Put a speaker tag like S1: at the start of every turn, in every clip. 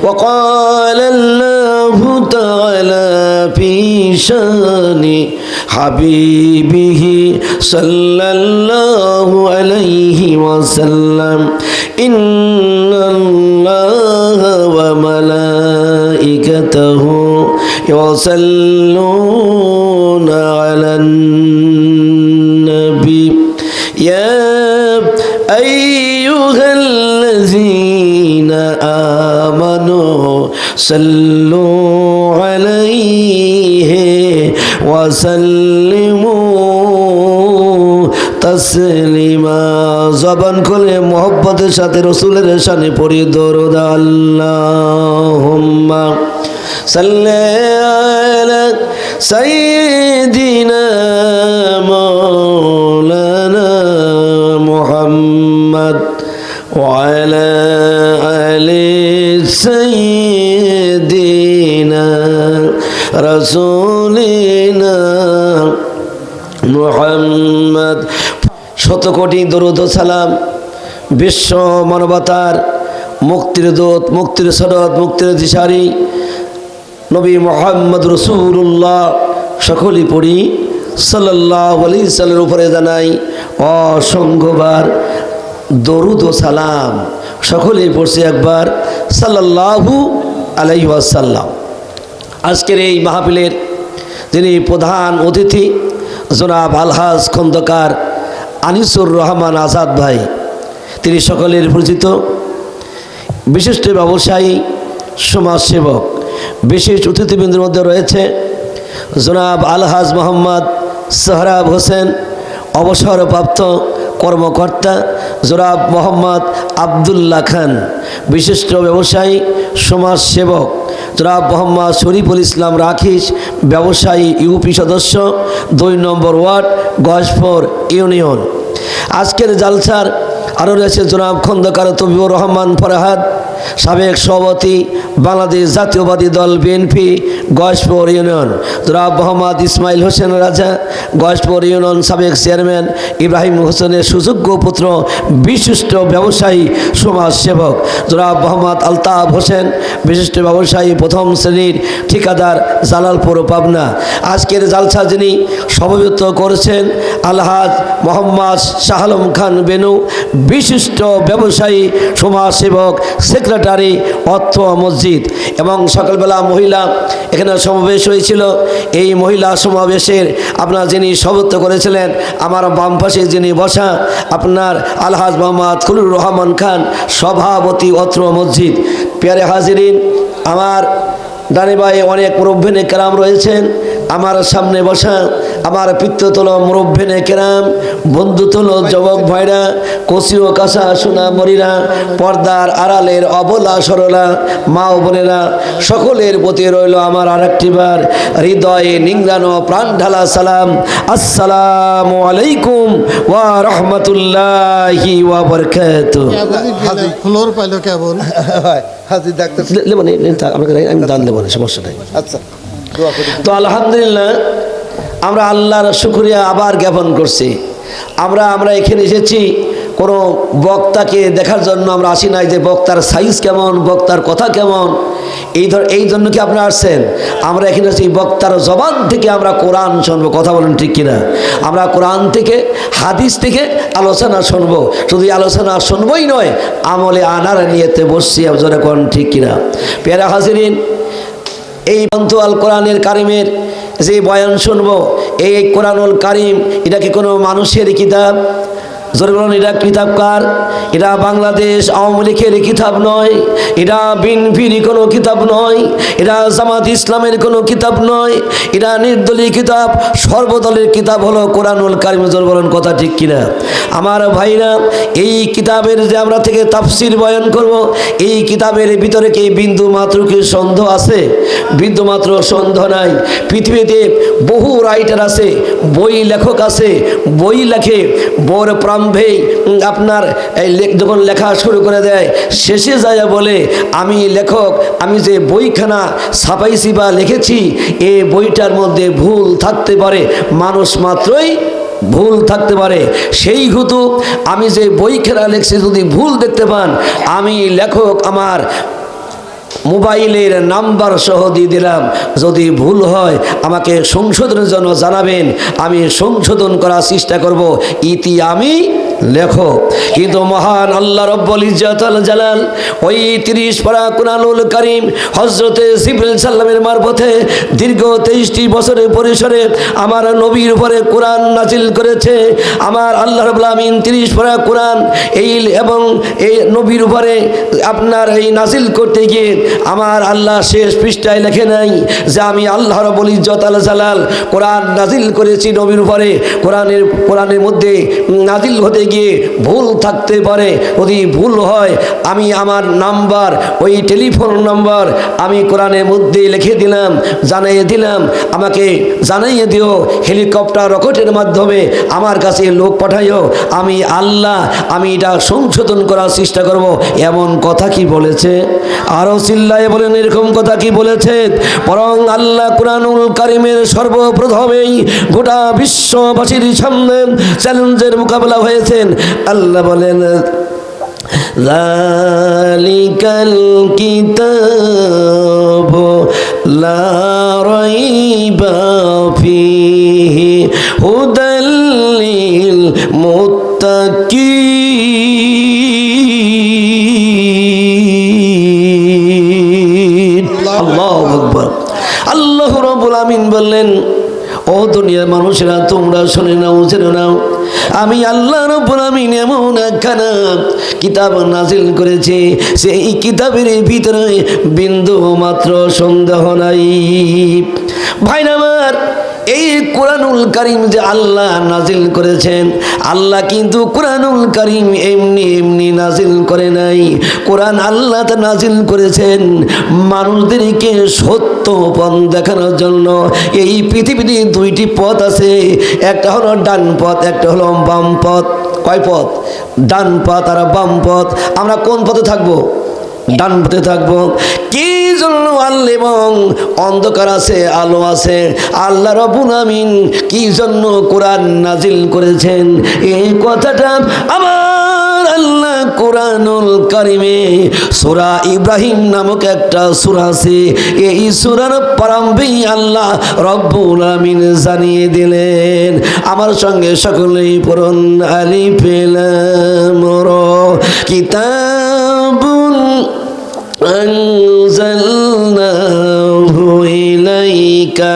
S1: وقال الله تعالى في شان حبيبه صلى الله عليه وسلم إن الله وملائكته يصلون على النبي يا أيها الذين آمنوا صلوا عليه وسلموا تسليما জবান খুলে মোহব্বতের সাথে রাসূলের শানে পড়ি দরুদ আল্লাহুম্মা সাল্লি আলা সাইয়্যিদিনা মাওলানা মুহাম্মদ ওয়া আলা আলি সাইয়্যিদিনা রাসূলিনা মুহাম্মদ। শত কোটি দরুদ ও সালাম বিশ্ব মানবতার মুক্তির দূত, মুক্তির সনদ, মুক্তির দিশারি নবী মুহাম্মদ রাসূলুল্লাহ সকলেই পড়ি সাল্লাল্লাহু আলাইহি সাল্লামের উপরে জানাই অসংখ্যবার দরুদ ও সালাম। সকলেই পড়ছি একবার সাল্লাল্লাহু আলাইহি ওয়াসাল্লাম। আজকের এই মাহফিলের যিনি প্রধান অতিথি জনাব আলহাজ খন্দকার আনিসুর রহমান আজাদ ভাই, তিনি সকলের পরিচিত বিশিষ্ট ব্যবসায়ী, সমাজসেবক। বিশেষ অতিথিবৃন্দের মধ্যে রয়েছে জনাব আলহাজ মোহাম্মদ সোহরাব হোসেন, অবসরপ্রাপ্ত কর্মকর্তা জনাব মোহাম্মদ আবদুল্লাহ খান, বিশিষ্ট ব্যবসায়ী, সমাজসেবক জনাব মোহাম্মদ শরীফুল ইসলাম রাখিস, ব্যবসায়ী, ইউপি সদস্য, 2 নম্বর ওয়ার্ড, গয়েশপুর ইউনিয়ন। আজকের জালসার আরও রয়েছে জনাব খন্দকার তবিবুর রহমান ফরহাদ, সাবেক সভাপতি বাংলাদেশ জাতীয়বাদী দল বিএনপি গয়েশপুর ইউনিয়ন, জনাব মোহাম্মদ ইসমাইল হোসেন রাজা, গয়েশপুর ইউনিয়ন সাবেক চেয়ারম্যান ইব্রাহিম হোসেনের সুযোগ্য পুত্র, বিশিষ্ট ব্যবসায়ী, সমাজসেবক জনাব মোহাম্মদ আলতাফ হোসেন, বিশিষ্ট ব্যবসায়ী, প্রথম শ্রেণীর ঠিকাদার, জালালপুর পাবনা। আজকের জালসা যিনি সভাপতিত্ব করেছেন আলহাজ মোহাম্মদ শাহ আলম খান বেনু, বিশিষ্ট ব্যবসায়ী, সমাজসেবক, সেক্রেটারি, অর্থ মসজিদ। এবং সকালবেলা মহিলা এখানে সমাবেশ হয়েছিল। এই মহিলা সমাবেশের আপনার যিনি সভাপতিত্ব করেছিলেন আমার বাম পাশে যিনি বসা আপনার আলহাজ মোহাম্মদ খলিলুর রহমান খান, সভাপতি, অত্র মসজিদ। প্যারে হাজিরিন, আমার ডানে বায়ে অনেক মুরব্বিনে কেরাম রয়েছেন। আমার সামনে বসা আমার পিতৃতুল মুরব্বিনে কেরাম, বন্ধুতুল যুবক ভাইরা, কচি ও কাঁচা সোনা মরিরা, পর্দার আড়ালের অবলা সরলা মা ও বোনেরা, সকলের প্রতি রইল আমার আরেকটিবার হৃদয়ে নিংড়ানো প্রাণ ঢালা সালাম। আসসালামু আলাইকুম ওয়া রাহমাতুল্লাহি ওয়া বারাকাতুহু।
S2: হাজি ফ্লোর পাইলো কেবল হাজি ডাক্তার
S1: লেবো না, আমি দান দেবো না, সমস্যা নেই।
S2: আচ্ছা,
S1: তো আলহামদুলিল্লাহ আমরা আল্লাহর শুকরিয়া আবার জ্ঞাপন করছি। আমরা এখানে এসেছি কোনো বক্তাকে দেখার জন্য আমরা আসি নাই যে বক্তার সাইজ কেমন, বক্তার কথা কেমন, এই জন্য কি আপনারা আসছেন? আমরা এখানে আছি বক্তার জবান থেকে আমরা কোরআন শুনবো। কথা বলেন ঠিক কিনা? আমরা কোরআন থেকে, হাদিস থেকে আলোচনা শুনবো। শুধু আলোচনা শুনবই নয়, আমলে আনার নিয়েতে বসছি। আপনারা কোন ঠিক কিনা? প্যারা হাজিরিন, এই বন্ধু আল কোরআনের কারিমের যে বয়ান শুনবো, এই কোরআনুল কারিম এটা কি কোনো মানুষের কিতাব? জোরে বলুন, এটা কিতাব কার? এটা বাংলাদেশ আওয়ামী লীগের কিতাব নয়, এটা বিএনপির কোনো কিতাব নয়, এটা জামাত ইসলামের কোনো কিতাব নয়, এটা নির্দলীয় কিতাব, সর্বদলের কিতাব হলো কোরআনুল কারিম। জোরে বলুন, কথা ঠিক কিনা? আমার ভাইরা, এই কিতাবের যে আমরা থেকে তাফসির বয়ান করব, এই কিতাবের ভিতরে কি বিন্দু মাত্র কি সন্দেহ আছে? বিন্দু মাত্র সন্দেহ নাই। পৃথিবীতে বহু রাইটার আছে, বই লেখক আছে, বই লেখে, বড় প্রাম্ভে আপনার যখন লেখা শুরু করে দেয়, শেষে যায় বলে আমি লেখক, আমি যে বইখানা ছাপাইছি বা লিখেছি এই বইটার মধ্যে ভুল থাকতে পারে, মানুষ মাত্রই ভুল থাকতে পারে। সেই হেতু আমি যে বইখানা লিখছি যদি ভুল দেখতে পান, আমি লেখক, আমার মোবাইলের নাম্বার সহ দিয়ে দিলাম, যদি ভুল হয় আমাকে সংশোধনের জন্য জানাবেন, আমি সংশোধন করার চেষ্টা করব, ইতি আমি লেখো। কিন্তু মহান আল্লাহ রব্বুল ইজ্জাতুল জালাল ওই 30 পারা কুরআনুল কারীম হযরতে জিবরিল সাল্লামের মারফতে দীর্ঘ 23টি বছরের পরিসরে আমার নবীর উপরে কোরআন নাজিল করেছে। আমার আল্লাহ রাব্বুল আমিন 30 পারা কোরআন এই এবং এই নবীর উপরে আপনার এই নাজিল করতে গিয়ে আমার আল্লাহ শেষ পৃষ্ঠায় লেখে নাই যে আমি আল্লাহ রব্বুল ইজ্জাতুল জালাল কোরআন নাজিল করেছি নবীর উপরে। কোরআনের মধ্যে নাজিল হতে গিয়ে ভুল থাকতে পারে, যদি ভুল হয় আমি আমার নাম্বার, ওই টেলিফোন নাম্বার আমি কোরআনের মধ্যে লিখে দিলাম, জানিয়ে দিলাম, আমাকে জানিয়ে দিও, হেলিকপ্টার রকেটের মাধ্যমে আমার কাছে লোক পাঠাইও, আমি আল্লাহ আমি এটা সংশোধন করার চেষ্টা করব। এমন কথা কি বলেছে? আরও চিল্লায়ে বলেন, এরকম কথা কি বলেছে? বরং আল্লাহ কুরআনুল কারীমের সর্বপ্রথমেই গোটা বিশ্ববাসীর সামনে চ্যালেঞ্জের মোকাবেলা হয়েছেন। আল্লাহ বলেন, যালিকাল কিতাবু লা রাইবা ফীহি হুদাল লিল মুত্তাকিন। আল্লাহু আকবার। আল্লাহ রাব্বুল আমিন বললেন, ও দুনিয়ার মানুষেরা তোমরা শুনে নাও, জেনে নাও, আমি আল্লাহ রাব্বুল আমিন এমন একখানা কিতাব নাজিল করেছি, সেই কিতাবের ভিতরে বিন্দু মাত্র সন্দেহ নাই। ভাইরা আমার, এই কুরআনুল কারীম যে আল্লাহ নাজিল করেছেন, আল্লাহ কিন্তু কুরআনুল কারীম এমনি এমনি নাজিল করে নাই। কোরআন আল্লাহ তা নাজিল করেছেন মানুষদেরকে সত্য পথ দেখানোর জন্য। এই পৃথিবীতে দুইটি পথ আছে, একটা হলো ডান পথ, একটা হলো বাম পথ। কয় পথ? ডান পথ আর বাম পথ। আমরা কোন পথে থাকবো? ডান পথে থাকবো। কি জন্য? আল্লাহ এবং অন্ধকার আছে, আলো আছে। আল্লাহ রাব্বুল আমিন কি জন্য কোরআন নাজিল করেছেন, এই কথাটা আমার আল্লাহ কুরআনুল কারীমে সূরা ইব্রাহিম নামক একটা সূরা আছে, এই সূরার প্রারম্ভেই আল্লাহ রাব্বুল আমিন জানিয়ে দিলেন। আমার সঙ্গে সকলেই পড়ুন, আলিফ লাম রা কিতাবুন আনজালনাহু ইলাইকা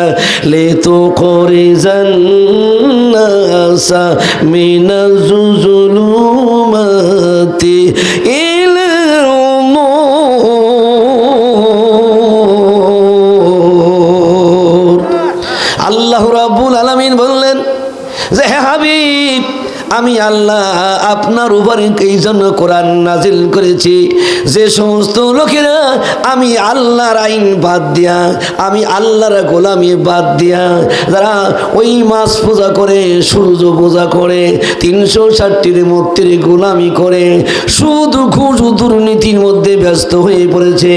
S1: লিতুখরিজান নাসা মিনাজ-জুলুমাতি ইলাল নূর। আল্লাহ রাব্বুল আলামিন বললেন যে, হে হাবিব, আমি আল্লাহ আপনার উপরে এই জন্য কোরআন নাজিল করেছি, যে সমস্ত লোকেরা আমি আল্লাহর আইন বাদ দিয়া, আমি আল্লাহর গোলামি বাদ দিয়া, যারা ওই মাছ পূজা করে, সূর্য পূজা করে, 360টির মূর্তির গোলামি করে, শুধু ঘুষ দুর্নীতির মধ্যে ব্যস্ত হয়ে পড়েছে,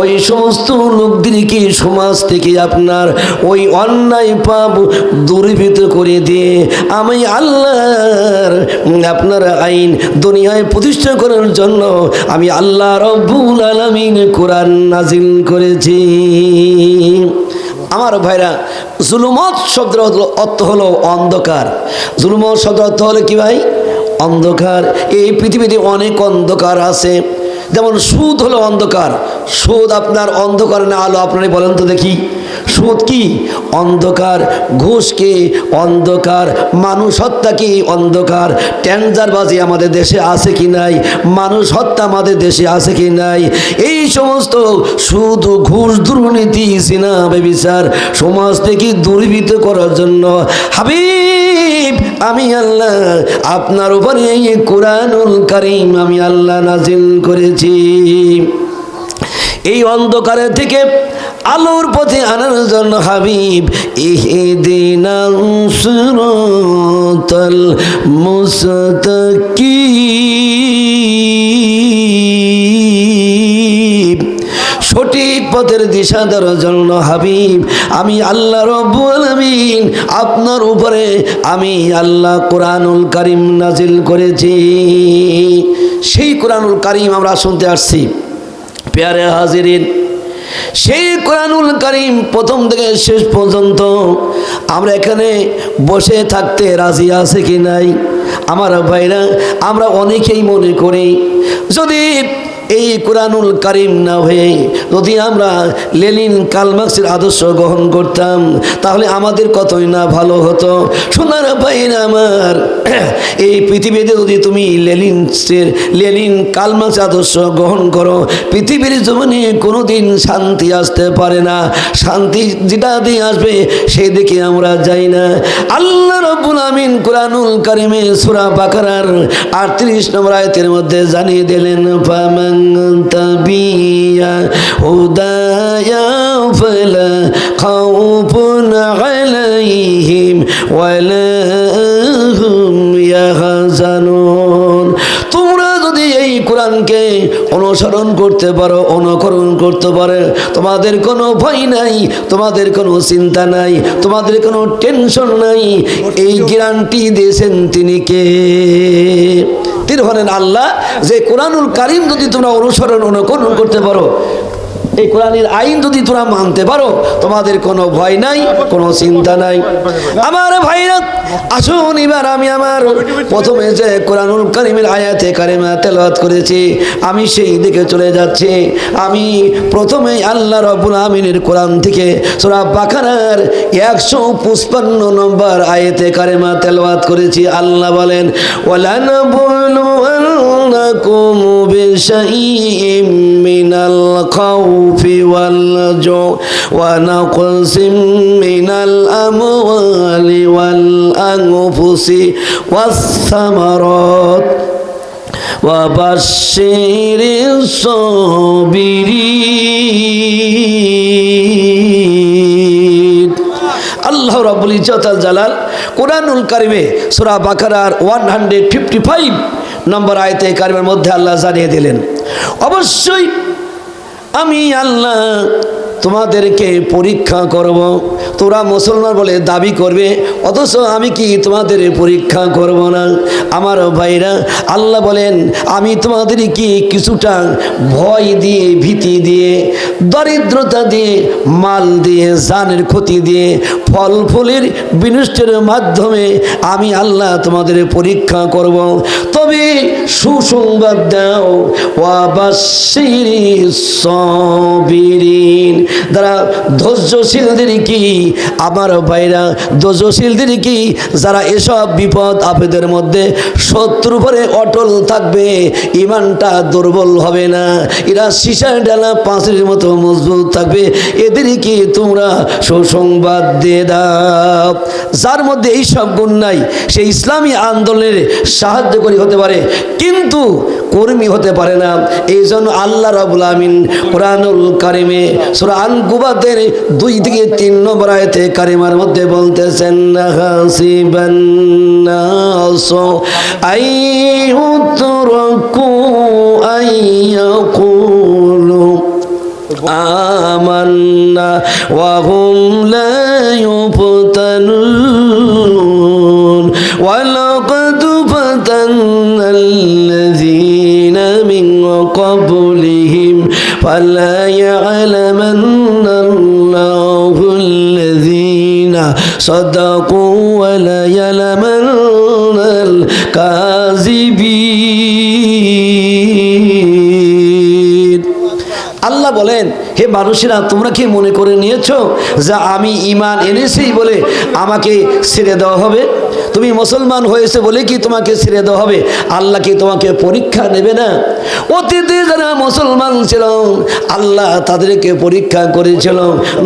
S1: ওই সমস্ত লোকদেরকে সমাজ থেকে আপনার ওই অন্যায় পাপ দূরীভূত করে দিয়ে আমি আল্লাহ আপনার আইন দুনিয়ায় প্রতিষ্ঠা করার জন্য আমি আল্লাহ রাব্বুল আলামিন কোরআন নাজিল করেছি। আমার ভাইরা, জুলুমত শব্দের অর্থ হলো অন্ধকার। জুলুমত শব্দের অর্থ হলো কি ভাই? অন্ধকার। এই পৃথিবীতে অনেক অন্ধকার আছে, যেমন সুদ হলো অন্ধকার। সুদ আপনার অন্ধকার না আলো? আপনারাই বলেন তো দেখি, সুদ কি? অন্ধকার। ঘুষ কি? অন্ধকার। মানুষ হত্যা কি? অন্ধকার। টেন্ডারবাজি আমাদের দেশে আছে কি নাই? মানুষ হত্যা আমাদের দেশে আছে কি নাই? এই সমস্ত সুদ, ঘুষ, দুর্নীতি, জিনা, ব্যভিচার সমাজ থেকে দূরীভূত করার জন্য হাবিব আমি আল্লাহ আপনার উপরে এই কুরআনুল কারীম আমি আল্লাহ নাজিল করেছি। এই অন্ধকারের থেকে আলোর পথে আনার জন্য হাবিব ইহদিনাস সিরাতাল মুস্তাকিম, সঠিক পথের দিশা দেওয়ার জন্য হাবিব আমি আল্লাহ রাব্বুল আলামিন আপনার উপরে আমি আল্লাহ কুরআনুল কারীম নাজিল করেছি। সেই কুরআনুল কারীম আমরা শুনতে আসছি। প্যারে হাজিরিন, সেই কোরআনুল কারীম প্রথম থেকে শেষ পর্যন্ত আমরা এখানে বসে থাকতে রাজি আছে কি নাই? আমার ভাইরা, আমরা অনেকেই মনে করি যদি এই কোরআনুল কারীম না হয়ে যদি আমরা লেনিন কার্ল মার্ক্সের আদর্শ গ্রহণ করতাম তাহলে আমাদের কতই না ভালো হতো। সোনার ভাইরা আমার, এই পৃথিবীতে যদি তুমি লেনিন কার্ল মার্ক্সের আদর্শ গ্রহণ করো, পৃথিবীর জীবনে কোনোদিন শান্তি আসতে পারে না। শান্তি যেটা দিয়ে আসবে সেই দিকে আমরা যাই না। আল্লাহ রাব্বুল আমিন কোরআনুল কারীমে সূরা বাকারার 38 নম্বর আয়াতের মধ্যে জানিয়ে দিলেন, ফামান তাবিয়া হুদায়া ফালা খাউফুন আলাইহিম ওয়ালা হুম ইয়াহজানুন। তোমরা যদি এই কোরআনকে অনুসরণ করতে পারো, অনুকরণ করতে পারো, তোমাদের কোনো ভয় নাই, তোমাদের কোনো চিন্তা নাই, তোমাদের কোনো টেনশন নাই। এই গ্যারান্টি দিয়েছেন তিনি কে? তিনি হলেন আল্লাহ। যে কোরআনুল কারীম যদি তোমরা অনুসরণ অনুকরণ করতে পারো, এই কোরআনের আইন যদি তোমরা মানতে পারো, তোমাদের কোনো ভয় নাই, কোনো চিন্তা নাই। আমার ভাইরা, আসুন এবার আমি আমার প্রথমে যে কোরআনুল কারীমের আয়াতে কারিমা তেলাওয়াত করেছি আমি সেই দিকে চলে যাচ্ছি। আমি প্রথমে আল্লাহ রাব্বুল আমিনের কোরআন থেকে সূরা বাকারার 155 নম্বর আয়াতে কারিমা তেলাওয়াত করেছি। আল্লাহ বলেন, ওয়ালানাবলুওয়ান্নাকুম বিশাইইম মিনাল খাউফি ওয়াল জু ওয়া নাকসিম মিনাল আমওয়ালি ওয়াল আনফুসি ওয়াস সামারাত ওয়া বাশশিরিস সাবিরিন। আল্লাহ রাব্বুল ইজ্জত আল জালাল কোরআনুল কারীমে সূরা বাকারার 155 নম্বর আয়াতে কারিমার মধ্যে আল্লাহ জানিয়ে দিলেন, অবশ্যই আমি আল্লাহ তোমাদেরকে পরীক্ষা করব। তোরা মুসলমান বলে দাবি করবে, অথচ আমি কি তোমাদের পরীক্ষা করব না? আমার ভাইরা, আল্লাহ বলেন আমি তোমাদের কি কিছুটা ভয় দিয়ে, ভীতি দিয়ে, দরিদ্রতা দিয়ে, মাল দিয়ে, জানের ক্ষতি দিয়ে, ফল ফুলের বিনষ্টের মাধ্যমে আমি আল্লাহ তোমাদের পরীক্ষা করব। তবে সুসংবাদ দাও, ওয়া বাশশিরিস সাবিরিন। যারা ধৈর্যশীলদের কি, আমার ভাইরা, ধৈর্যশীলদের কি যারা এসব বিপদ আপদের মধ্যে শত্রুর উপরে অটল থাকবে, ইমানটা দুর্বল হবে না, এরা সীসার ডালা পাঁচিলের মতো মজবুত থাকবে, এদের কি তোমরা সুসংবাদ দিয়ে দাও। যার মধ্যে এই সব গুণ নাই সে ইসলামী আন্দোলনের সাহায্যকারী হতে পারে কিন্তু কর্মী হতে পারে না। এই জন্য আল্লাহ রাব্বুল আমিন কোরআনুল কারীমে সূরা আনকাবুতের 2 থেকে 3 নম্বর আয়াতে কারিমার মধ্যে বলতেছেন, হাসিবান নাসু আইয়ুতরাকু আইয়াকুলু আমান্না ওয়া হুম লা ইউফতানুন ওয়া লাকাদ ফাতান্নাল্লাযীনা মিন ক্বাবলিহিম ফালা ইয়ালামান্নাল্লাহুল্লাযীনা সাদাকু ওয়া লা ইয়ালামান্নাল কাযিবিন। আল্লাহ বলেন, হে মানুষেরা, তোমরা কি মনে করে নিয়েছো যে আমি ঈমান এনেছি বলে আমাকে ছেড়ে দেওয়া হবে? তুমি মুসলমান হয়েছে বলে কি তোমাকে ছেড়ে দেওয়া হবে? আল্লাহ কি তোমাকে পরীক্ষা নেবে না? অতীতে যারা মুসলমান ছিল আল্লাহ তাদেরকে পরীক্ষা করেছিল,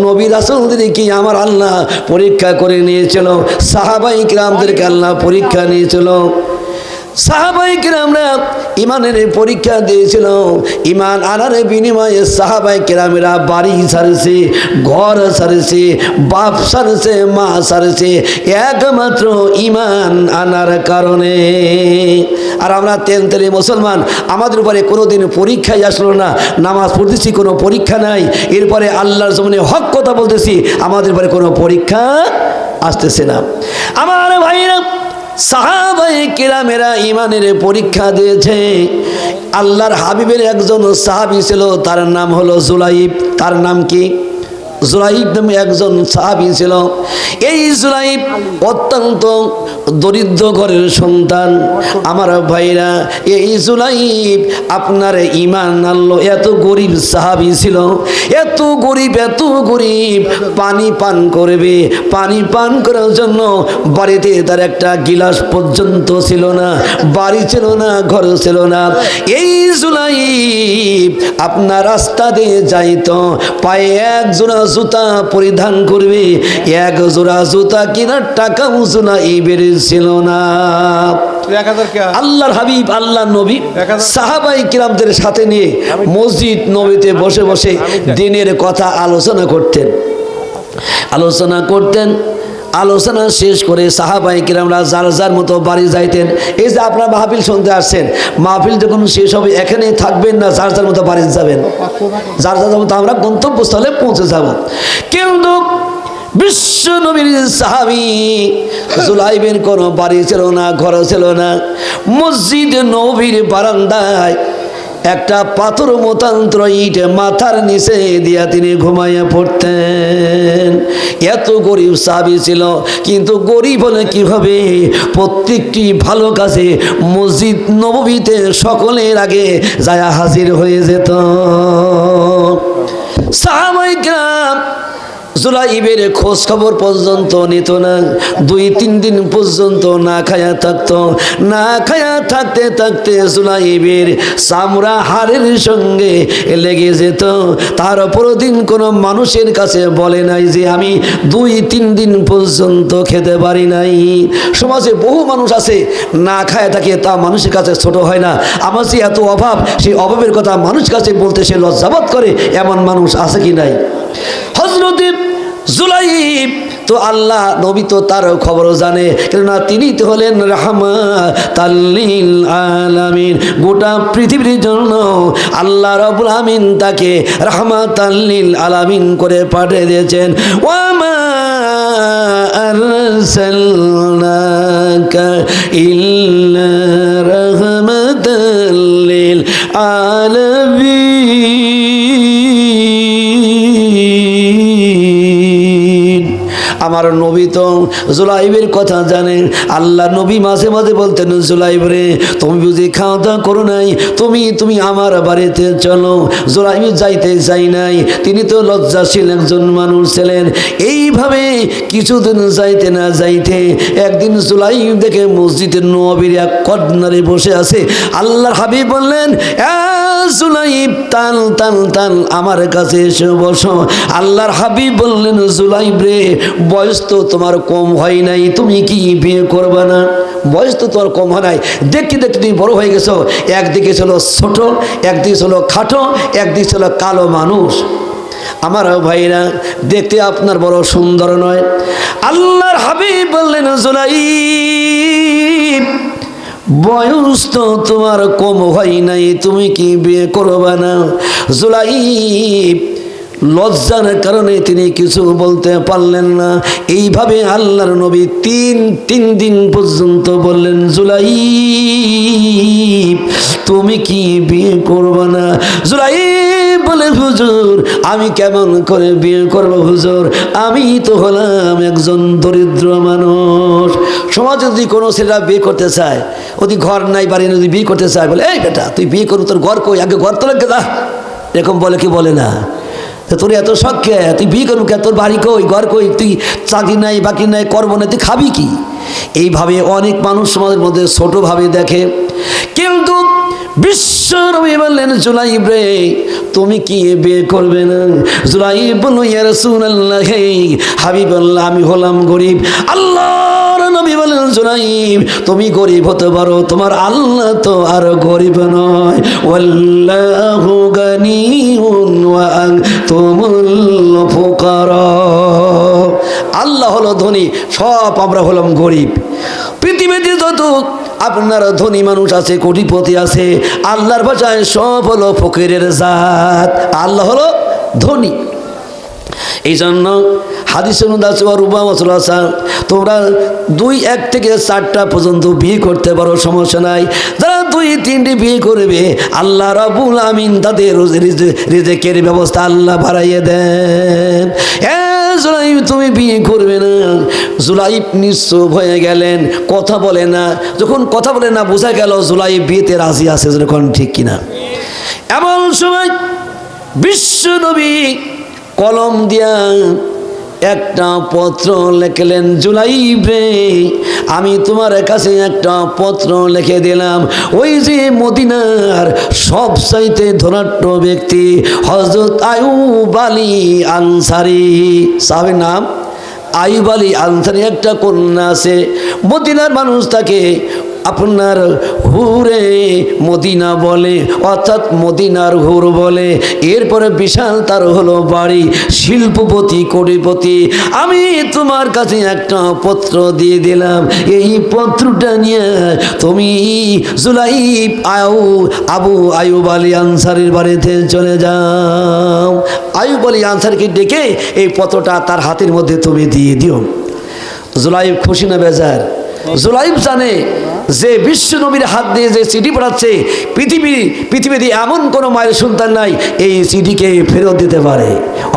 S1: নবী রাসূলদের কি আমার আল্লাহ পরীক্ষা করে নিয়েছিল, সাহাবায়ে কিরামদেরকে আল্লাহ পরীক্ষা নিয়েছিল। সাহাবায়ে কিরামরা ইমানের পরীক্ষা দিয়েছিল, ইমান আনার বিনিময়ে সাহাবায়ে কিরামেরা বাড়ি ছাড়ছে, ঘর ছাড়ছে, বাপ ছাড়ছে, মা ছাড়ছে, একমাত্র ইমান আনার কারণে। আর আমরা তেলতেলে মুসলমান, আমাদের উপরে কোনোদিন পরীক্ষাই আসলো না। নামাজ পড়তেছি, কোনো পরীক্ষা নাই। এরপরে আল্লাহর জমিনে হক কথা বলতেছি, আমাদের উপরে কোনো পরীক্ষা আসতেছে না। আমার ভাইরা, সাহাবায়ে কেরামেরা ইমানের পরীক্ষা দিয়েছে। আল্লাহর হাবিবের একজন সাহাবী ছিল, তার নাম হলো জুলাইব। তার নাম কি? জুলাইব নামে একজন সাহাবী ছিল। এই জুলাইব অত্যন্ত দরিদ্র ঘরের সন্তান। আমার ভাইরা, এই জুলাইব আপনার ঈমান আনলো, এত গরিব সাহাবী ছিল, এত গরিব, পানি পান করবে, পানি পান করার জন্য বাড়িতে তার একটা গিলাস পর্যন্ত ছিল না, বাড়ি ছিল না, ঘর ছিল না। এই জুলাইব আপনার রাস্তা দিয়ে যাইতো, পায়ে এক জোড়া জুতা পরিধান করবে, এক জোড়া জুতা কেনার টাকা জুলাইবের ছিল না। আল্লাহর হাবিব, আল্লাহর নবী সাহাবায়ে কিরামদের সাথে নিয়ে মসজিদ নবীতে বসে বসে দিনের কথা আলোচনা করতেন। আলোচনা শেষ করে সাহাবায়ে কিরামরা যার যার মতো বাড়ি যাইতেন। এই যে আপনারা মাহফিল শুনতে আসছেন, মাহফিল যখন শেষ হবে এখানেই থাকবেন না, যার যার মতো বাড়ি যাবেন, যার যার মতো আমরা গন্তব্যস্থলে পৌঁছে যাব। কিন্তু বিশ্ব নবীর সাহাবী জুলাইবের কোনো বাড়ি ছিল না, ঘর ছিল না। মসজিদ নবীর বারান্দায় একটা পাথর মতান্তর ইট মাথার নিচে দিয়া তিনি ঘুমাইয়া পড়তেন। এত গরিব সাহাবী ছিল, কিন্তু গরিব হলে কি হবে, প্রত্যেকটি ভালো কাজে মসজিদ নববীতে সকলের আগে যায় হাজির হয়ে যেত। সাহাবায়ে কেরাম জুলাইবের খোঁজ খবর পর্যন্ত নিত না। 2-3 দিন পর্যন্ত না খায়া থাকতো। না খায়া থাকতে থাকতে জুলাইবের চামড়া হাড়ের সঙ্গে লেগে যেত। তার পরদিন কোনো মানুষের কাছে বলে নাই যে আমি 2-3 দিন পর্যন্ত খেতে পারি নাই। সমাজে বহু মানুষ আছে না খায়া থাকে, তা মানুষের কাছে ছোট হয় না। আমার যে এত অভাব, সেই অভাবের কথা মানুষের কাছে বলতে সে লজ্জাবোধ করে, এমন মানুষ আছে কি নাই? হযরত জুলাইব তো আল্লাহ নবী তো তার খবর জানে, কেননা তিনি তো হলেন রাহমাতাল লিল আলামিন। গোটা পৃথিবীর জন্য আল্লাহ রাব্বুল আমিন তাকে রাহমাতাল লিল আলামিন করে পাঠিয়ে দিয়েছেন। ওয়া মা আরসালনাকা ইল্লা রাহমাতাল লিল আলামিন। আমার নবী তো জুলাইবের কথা জানেন। আল্লাহ নবী মাঝে মাঝে বলতেন, জুলাইব রে, তুমি বুঝি খাওয়া দাওয়া করো নাই, তুমি আমার বাড়িতে চলো। জুলাইব যাইতে চাই নাই, তিনি তো লজ্জাশীল একজন মানুষ ছিলেন। এইভাবে কিছুদিন যাইতে না যাইতে একদিন জুলাইব দেখে মসজিদের নববীর এক কর্নারে বসে আছে। আল্লাহর হাবিব বললেন, জুলাইব তাল তাল তাল আমার কাছে এসে বসো। আল্লাহর হাবিব বললেন, জুলাইব রে, বয়স তো তোমার কম হয় নাই, তুমি কি বিয়ে করবে না? বয়স তো তোমার কম হয় নাই, দেখতে দেখতে তুমি বড় হয়ে গেছো। একদিকে ছিল ছোট, একদিকে ছিল খাটো, একদিকে ছিল কালো মানুষ। আমার ভাইরা, দেখতে আপনার বড় সুন্দর নয়। আল্লাহর হাবিব বললেন, জুলাইব, বয়স তো তোমার কম হয় নাই, তুমি কি বিয়ে করবে না? জুলাইব লজ্জার কারণে তিনি কিছু বলতে পারলেন না। এইভাবে আল্লাহর নবী তিন দিন পর্যন্ত বললেন, জুলাইব, তুমি কি বিয়ে করবে না? জুলাইব বলে, হুজুর, আমি কেমন করে বিয়ে করব হুজুর, আমি তো হলাম একজন দরিদ্র মানুষ। সমাজে যদি কোনো ছেলেরা বিয়ে করতে চায়, ওদি ঘর নাই বাড়ি যদি বিয়ে করতে চায়, বলে, এই বেটা তুই বিয়ে করু, তোর ঘর কই, আগে ঘর তো লাগে দা, এরকম বলে কি বলে না? তোর এত শখ কে, তুই বিয়ে করবি কে, তোর বাড়ি কই, ঘর কই, তুই চাকরি নাই বাকি নাই, কর্ম নাই, তুই খাবি কি? এইভাবে অনেক মানুষ সমাজের মধ্যে ছোটভাবে দেখে। কিন্তু বিশ্ব নবী বললেন, জুলাইব রে, তুমি কি বিয়ে করবে না? জুলাইব বলল, ইয়া রাসূলুল্লাহ, হাবিবাল্লাহ, আমি হলাম গরিব। আল্লাহর নবী বললেন, জুলাইব, তুমি গরিব হতে পারো, তোমার আল্লাহ তো আর গরিব নয়। ওয়াল্লাহু গানিয়ুন ওয়া আনতুমুল ফুকারা। আল্লাহ হলো ধনী, সব আমরা হলাম গরিব। পৃথিবীতে যত আপনার ধনী মানুষ আছে, কোটিপতি আছে, আল্লাহর ভাষায় সব হলো ফকিরের জাত। আল্লাহ হলো ধনী। এই জন্য হাদিসের মধ্যে আছে তোমরা 2, 1 থেকে 4টা পর্যন্ত বিয়ে করতে পারো, সমস্যা নাই। যারা 2, 3টে বিয়ে করবে আল্লাহ রাব্বুল আমিন তাদের রিজেকের ব্যবস্থা আল্লাহ বাড়াইয়ে দেন। জুলাইব তুমি বিয়ে করবে না। জুলাইব নিশ্চুপ হয়ে গেলেন, কথা বলে না। যখন কথা বলে না বোঝা গেল জুলাইব বিয়েতে রাজি আছে, যখন ঠিক কিনা। এমন সময় বিশ্ব নবী কলম দিয়া একটা পত্র লিখলেন, জুলাইব রে আমি তোমার কাছে একটা পত্র লিখে দিলাম। ওই যে মদিনার সবচাইতে ধনাঢ্য ব্যক্তি হযরত আইয়ুব আলী আনসারী, সাহাবীর নাম আইয়ুব আলী আনসারী, একটা কন্যা আছে। মদিনার মানুষ তাকে আপনার হুরে মদিনা বলে, অর্থাৎ মদিনার হুর বলে। এরপরে বিশাল তার হলো বাড়ি, শিল্পপতি, কোটিপতি। আমি তোমার কাছে একটা পত্র দিয়ে দিলাম, এই পত্রটা নিয়ে তুমি জুলাইব আবু আইয়ুব আলী আনসারীর বাড়িতে চলে যাও। আইয়ুব আলী আনসারীকে ডেকে এই পত্রটা তার হাতের মধ্যে তুমি দিয়ে দিও। জুলাইব খুশি না বেজার? জুলাইব জানে যে বিশ্ব নবীর হাত দিয়ে যে চিঠি পাঠাচ্ছে পৃথিবীতে এমন কোনো মায়ের সন্তান নাই এই চিঠিকে ফেরত দিতে পারে।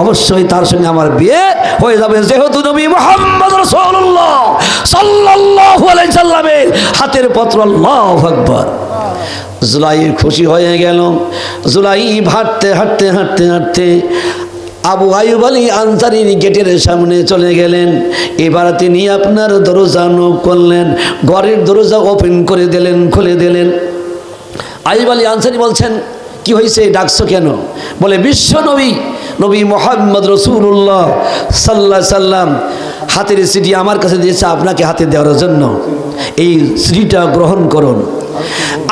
S1: অবশ্যই তার সঙ্গে আমার বিয়ে হয়ে যাবে, যেহেতু নবী মুহাম্মদ রাসূলুল্লাহ সাল্লাল্লাহু আলাইহি সাল্লামের হাতের পত্র। আল্লাহু আকবার। জুলাইব খুশি হয়ে গেল। জুলাইব হাঁটতে হাঁটতে হাঁটতে হাঁটতে আবু আইয়ুব আলী আনসারীর গেটের সামনে চলে গেলেন। এবার তিনি আপনার দরজা নক করলেন, ঘরের দরজা ওপেন করে দিলেন, খুলে দিলেন। আইয়ুব আলী আনসারী বলছেন, কি হয়েছে, ডাকছো কেন? বলে বিশ্ব নবী মুহাম্মদ রাসূলুল্লাহ সাল্লাল্লাহু আলাইহি সাল্লাম হাতের চিঠি আমার কাছে দিয়েছে আপনাকে হাতে দেওয়ার জন্য, এই চিঠিটা গ্রহণ করুন।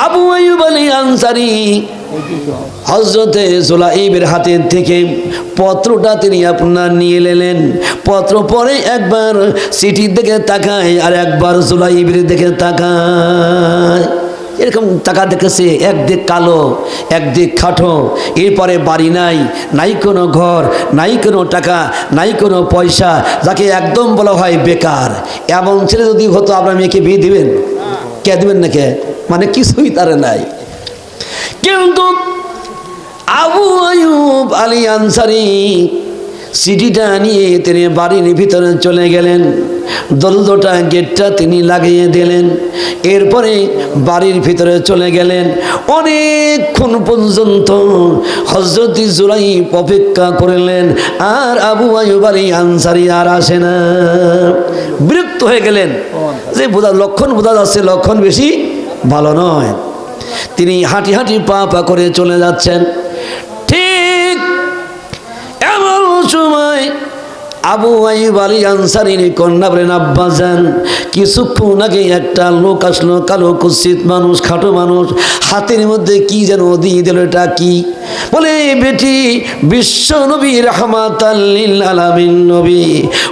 S1: আবু আইয়ুব আলী আনসারী হযরতে জুলাইবের হাতের থেকে পত্রটা তিনি আপনার নিয়ে এলেন। পত্র পরে একবার চিঠির দিকে তাকায় আর একবার জুলাইবের দিকে তাকায়। এরকম টাকা দেখেছে, একদিক কালো একদিক খাটো। এরপরে বাড়ি নাই কোনো ঘর, নাই কোনো টাকা, নাই কোনো পয়সা, যাকে একদম বলা হয় বেকার। এমন ছেলে যদি হতো আপনার মেয়েকে বিয়ে দিবেন? কে দিবেন না? কে মানে কিছুই তার নাই। কিন্তু আবু আইয়ুব আলী আনসারী চিঠিটা নিয়ে তিনি বাড়ির ভিতরে চলে গেলেন। দরজাটা গেটটা তিনি লাগিয়ে দিলেন। এরপরে বাড়ির ভিতরে চলে গেলেন। অনেকক্ষণ পর্যন্ত হযরত জুলাইব অপেক্ষা করলেন, আর আবু আইয়ুব আলী আনসারী আর আসে না। বিরক্ত হয়ে গেলেন যে লক্ষণ বোঝা যাচ্ছে, লক্ষণ বেশি ভালো নয়। তিনি হাঁটি হাঁটি পা পা করে চলে যাচ্ছেন। ঠিক এমন সময় আবু আইয়ুব আলী আনসারীর কন্যা বলেন, আব্বাজান কিছুক্ষণ আগে একটা লোক আসলো, কালো কুৎসিত মানুষ, খাটো মানুষ, হাতের মধ্যে কি যেন দিয়ে দিল, এটা কি? বলে বেটি বিশ্ব নবী রাহমাতাল লিল আলামিন নবী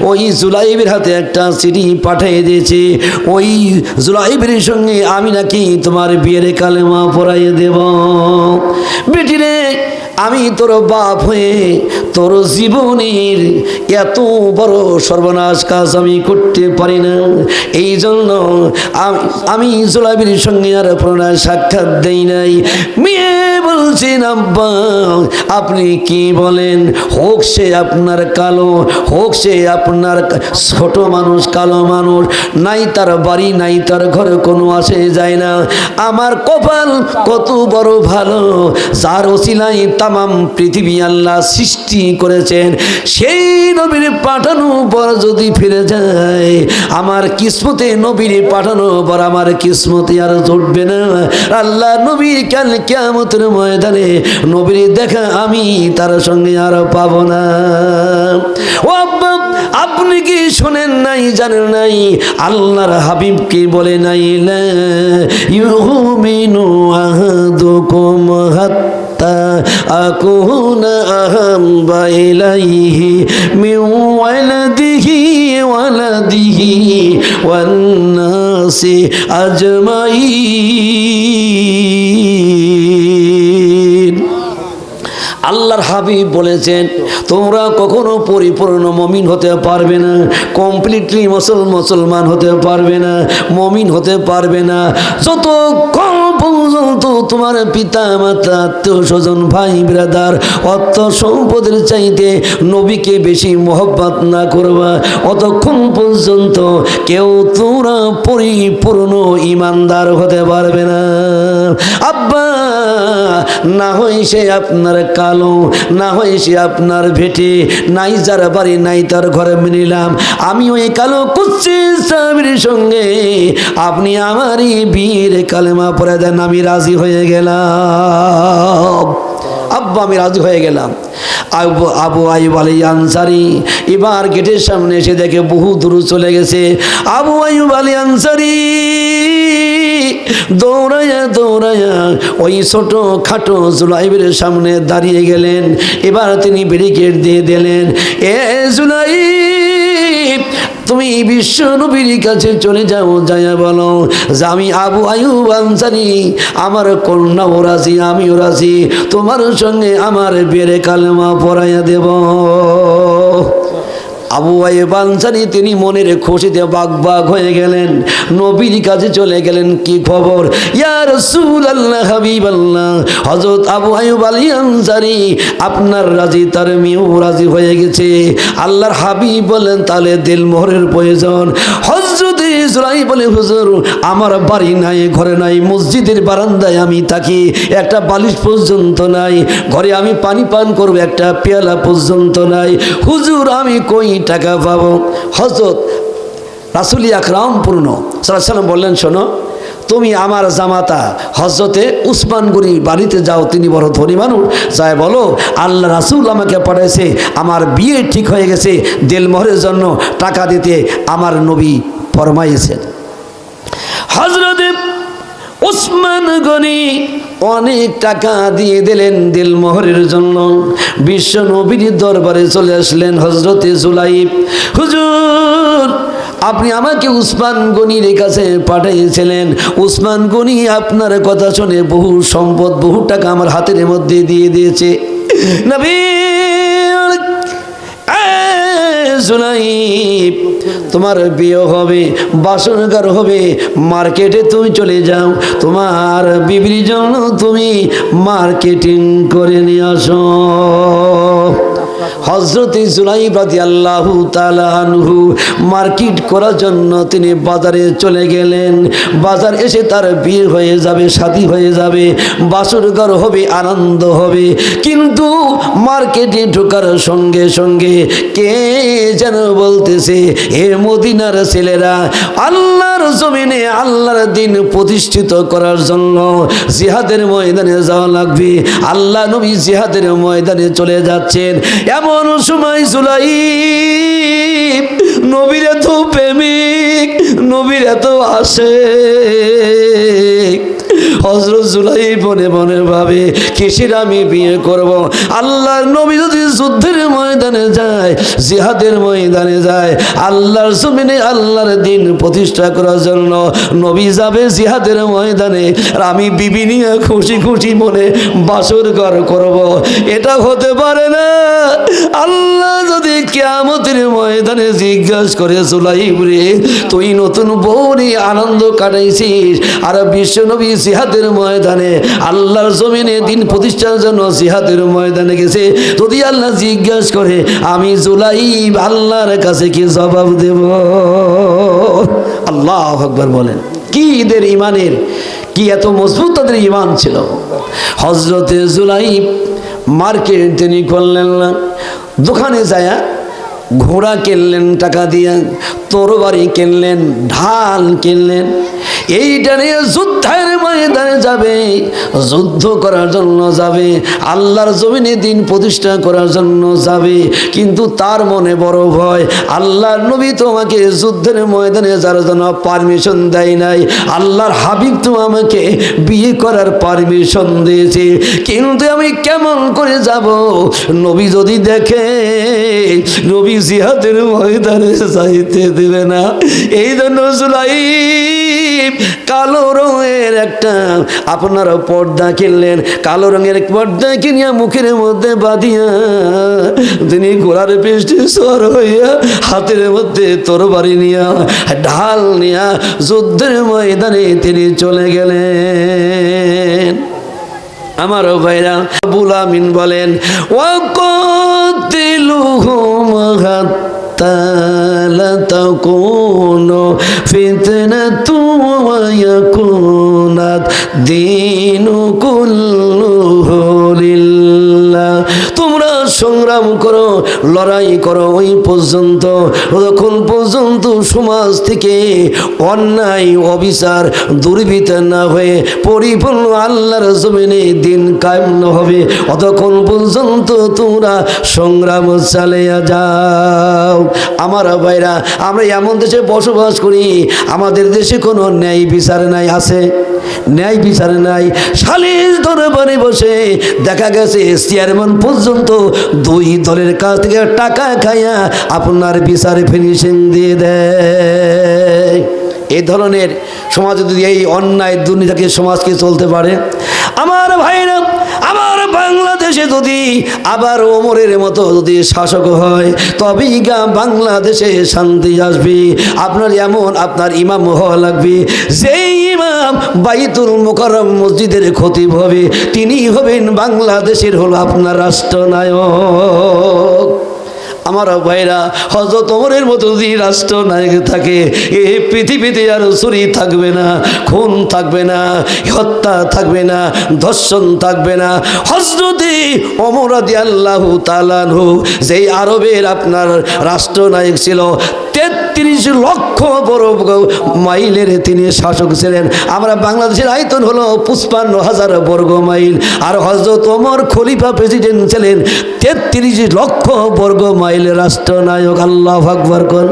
S1: ওই জুলাইবের হাতে একটা চিঠি পাঠিয়ে দিয়েছে, ওই জুলাইবের সঙ্গে আমি নাকি তোমার বিয়ের কালেমা পড়াইয়ে দেব। বেটি রে, আমি তোর বাপ হয়ে তোর জীবনের এত বড় সর্বনাশ কাজ আমি করতে পারি না। এই জন্য আমি জুলাইবের সঙ্গে আর পুনরায় সাক্ষাৎ দেই নাই। মেয়ে বলছেন, আব্বা আপনি কি বলেন? হোক সে আপনার কালো, হোক সে আপনার ছোট মানুষ, কালো মানুষ, নাই তার বাড়ি, নাই তার ঘরে কোনো আসে যায় না। আমার কপাল কত বড় ভালো, যার ওসিলায় তামাম পৃথিবী আল্লাহ সৃষ্টি করেছেন, সেই নবীর পাঠানো পর যদি ফিরে যায় আমার কিসমতে নবীর পাঠানো পর আমার কিসমতে আর জুটবে না। আল্লাহ নবীর কাল কিয়ামতের ময়দানে নবীর দেখা আমি তার সঙ্গে আর পাবো না। ও আব্বা, আপনি কি শোনেন নাই, জানেন নাই? আল্লাহর হাবিব কি বলে নাই, লা ইউমিনু আহাদুকুম হাত্তা আকুনা আহাব্বা ইলাইহি মিন ওয়ালাদিহি ওয়ান নাসি আজমাইন। আল্লাহ আল্লাহর হাবিব বলেছেন তোমরা কখনো পরিপূর্ণ মুমিন হতে পারবে না, কমপ্লিটলি মুসলমান হতে পারবে না, মুমিন হতে পারবে না যতক্ষণ পর্যন্ত তোমার পিতা মাতা আত্মীয় স্বজন ভাই ব্রাদার অর্থ সম্পদের চাইতে নবীকে বেশি মহব্বত না করবা, অতক্ষণ পর্যন্ত কেউ তোমরা পরিপূর্ণ ইমানদার হতে পারবে না। আব্বা না হয় সে আপনার কালো, না হয় সে আপনার ভেটে, নাই যার বাড়ি নাই তার ঘরে নিলাম, আমি ওই কালো কুচ্ছি সাহাবীর সঙ্গে আপনি আমারই বীর কালেমা পড়ে দেন, আমি রাজি হয়ে গেলাম। আব্বা আমি রাজি হয়ে গেলাম। আবু আইয়ুব আল আনসারী এবার গেটের সামনে এসে দেখে বহু দূর চলে গেছে। আবু আইয়ুব আল আনসারী দৌড়াইয়া দৌড়াইয়া ওই ছোট খাটো জুলাইবের সামনে দাঁড়িয়ে গেলেন। এবার তিনি ব্যারিকেড দিয়ে দিলেন, এ জুলাইব তুমি বিশ্ব নবীর কাছে চলে যাও, যাইয়া বলো যে আমি আবু আইয়ুব আনসারী, আমার কন্যাও রাজি, আমিও রাজি, তোমার সঙ্গে আমার বিয়ের কালেমা পড়াইয়া দেব। আবু আইয়ুব আনসারী তিনি মনের খুশিতে বাগ হয়ে গেলেন, নবীর কাছে চলে গেলেন। কি খবর? ইয়া রাসূলুল্লাহ, হাবিবাল্লাহ, হযরত আবু আইয়ুব আল আনসারী আপনার রাজি, তার মেয়েও রাজি হয়ে গেছে। আল্লাহর হাবিব বলেন তাহলে দিলমোহরের প্রয়োজন। হযরত ইসরাঈল বলে হুজুর আমার বাড়ি নাই, ঘরে নাই, মসজিদের বারান্দায় আমি থাকি, একটা বালিশ পর্যন্ত নাই, ঘরে আমি পানি পান করব একটা পেয়ালা পর্যন্ত নাই, হুজুর আমি কই টাকা পাবো? হযরত রাসূল আকরাম পূর্ণ সাল্লাল্লাহু আলাইহি ওয়াসাল্লাম বললেন শোনো, তুমি আমার জামাতা হযরতে উসমান গনি বাড়িতে যাও, তিনি বড় ধনী মানুষ, যাই বলো আল্লাহ রাসূল আমাকে পাঠাইছে, আমার বিয়ে ঠিক হয়ে গেছে, দিলমোহরের জন্য টাকা দিতে আমার নবী ফরমাইছেন। হযরত উসমান গনি অনেক টাকা দিয়ে দিলেন দিলমোহরের জন্য। বিশ্ব নবীর দরবারে চলে আসলেন হযরতে জুলাইব, হুজুর আপনি আমাকে উসমান গনির কাছে পাঠিয়েছিলেন, উসমান গনি আপনার কথা শুনে বহু সম্পদ বহু টাকা আমার হাতের মধ্যে দিয়ে দিয়েছে। নবী জুলাইব তোমার বিয়ে হবে, বাসনঘর হবে, মার্কেটে তুমি চলে যাও, তোমার বিবির জন্য তুমি মার্কেটিং করে নিয়ে আসো। হযরত জুলাইব রাদিয়াল্লাহু তাআলা আনহু মার্কেট করার জন্য তিনি বাজারে চলে গেলেন। বাজার এসে তার বিয়ে হয়ে যাবে, শাদী হয়ে যাবে, বাসরঘর হবে, আনন্দ হবে, কিন্তু মার্কেটে ঢোকার সঙ্গে সঙ্গে কে যেন বলতেছে, হে মদিনার ছেলেরা, আল্লাহর জমিনে আল্লাহর দ্বীন প্রতিষ্ঠিত করার জন্য জিহাদের ময়দানে যাওয়া লাগবে। আল্লাহ নবী জিহাদের ময়দানে চলে যাচ্ছেন। এমন সময় জুলাইব নবীর এত প্রেমিক, নবীর এত আশিক, হযরত জুলাইব মনে মনে ভাবে কিসের আমি বিয়ে করব? আল্লাহর নবী যদি যুদ্ধের ময়দানে যায়, জিহাদের ময়দানে যায়, আল্লাহর জমিনে আল্লাহর দ্বীন প্রতিষ্ঠা করার জন্য নবী যাবে জিহাদের ময়দানে, আর আমি বিবি নিয়ে খুশি খুশি মনে বাসর ঘর করব, এটা হতে পারে না। আল্লাহ যদি কিয়ামতের ময়দানে জিজ্ঞাসা করে, জুলাইব রে তুই নতুন বউ নিয়ে আনন্দ কাটাইছিস, আর বিশ্ব নবী জিহাদের ময়দানে আল্লাহর জমিনে দ্বীন প্রতিষ্ঠার জন্য জিহাদের ময়দানে গেছে, যদি আল্লাহ জিজ্ঞাসা করে আমি জুলাইব আল্লাহর কাছে কি জবাব দেব? আল্লাহু আকবার বলেন। কি এদের ইমানের, কি এত মজবুত তাদের ইমান ছিল। হযরতে জুলাইব মার্কেট তিনি করলেন না, দোকানে যায় ঘোড়া কিনলেন টাকা দিয়ে, তরবারি কিনলেন, ঢাল কিনলেন, এইটা নিয়ে যুদ্ধের ময়দানে যাবে, যুদ্ধ করার জন্য যাবে, আল্লাহর জমিনে দ্বীন প্রতিষ্ঠা করার জন্য যাবে। কিন্তু তার মনে বড় ভয়, আল্লাহর নবী তোমাকে যুদ্ধের ময়দানে যাওয়ার জন্য পারমিশন দেয় নাই, আল্লাহর হাবিব তো আমাকে বিয়ে করার পারমিশন দিয়েছে, কিন্তু আমি কেমন করে যাব? নবী যদি দেখে, নবী জিহাদের ময়দানে যাইতে দেবে না। এই জন্য জুলাইব কালো রঙের একটা আপনার পর্দা কিনলেন, কালো রঙের পর্দা কিনিয়া মুখের মধ্যে বাঁধিয়া তিনি ঘোড়ার পৃষ্ঠে সর হইয়া হাতের মধ্যে তরবারি নিয়া ঢাল নিয়া যুদ্ধের ময়দানে তিনি চলে গেলেন। আমার ভাইরা রব্বুল আমিন বলেন ওয়াকাতিলুহুম হাত্তা লা তাকুনু ফিতনাতুন ওয়া ইয়াকুনাদ দীনু কুল্লুহু লিল্লাহ। তোমরা সংগ্রাম করো, লড়াই করো ওই পর্যন্ত, যতক্ষণ পর্যন্ত সমাজ থেকে অন্যায় অবিচার দুর্বৃত্ত না হয়ে পরিপূর্ণ আল্লাহর জমিনে দিন কায়েম না হবে, অতক্ষণ পর্যন্ত তোমরা সংগ্রাম চালিয়ে যাও। আমার ভাইরা, আমরা এমন দেশে বসবাস করি, আমাদের দেশে কোনো ন্যায় বিচার নাই। আছে ন্যায় বিচার নাই। সালিশ দরবারে বসে দেখা গেছে চেয়ারম্যান পর্যন্ত দুই দলের কাছ থেকে টাকা খাইয়া আপনার বিচার ফিনিশিং দিয়ে দেয়। এই ধরনের সমাজ যদি এই অন্যায় দুর্নীতিকে সমাজকে চলতে পারে, আমার ভাইরা, আমার বাংলাদেশে যদি আবার ওমরের মতো যদি শাসক হয় তবেই বাংলাদেশে শান্তি আসবে। আপনার এমন আপনার ইমাম হওয়া লাগবে, যেই ইমাম বাইতুল মুকাররম মসজিদের খতিব হবে, তিনি হবেন বাংলাদেশের হলো আপনার রাষ্ট্রনায়ক। আমার ভাইরা, হযরত ওমরের মতো যদি রাষ্ট্রনায়ক থাকে, এই পৃথিবীতে আর চুরি থাকবে না, খুন থাকবে না, হত্যা থাকবে না, ধর্ষণ থাকবে না। হযরত ওমর রাদিয়াল্লাহু তাআলা আনহু যেই আরবের আপনার রাষ্ট্রনায়ক ছিল, 33 লক্ষ বর্গ মাইলের তিনি শাসক ছিলেন। আমরা বাংলাদেশের আয়তন হলো 55,000 বর্গ মাইল, আর হযরত ওমর খলিফা প্রেসিডেন্ট ছিলেন 33 লক্ষ বর্গ মাইলের রাষ্ট্রনায়ক। আল্লাহু আকবার কোন।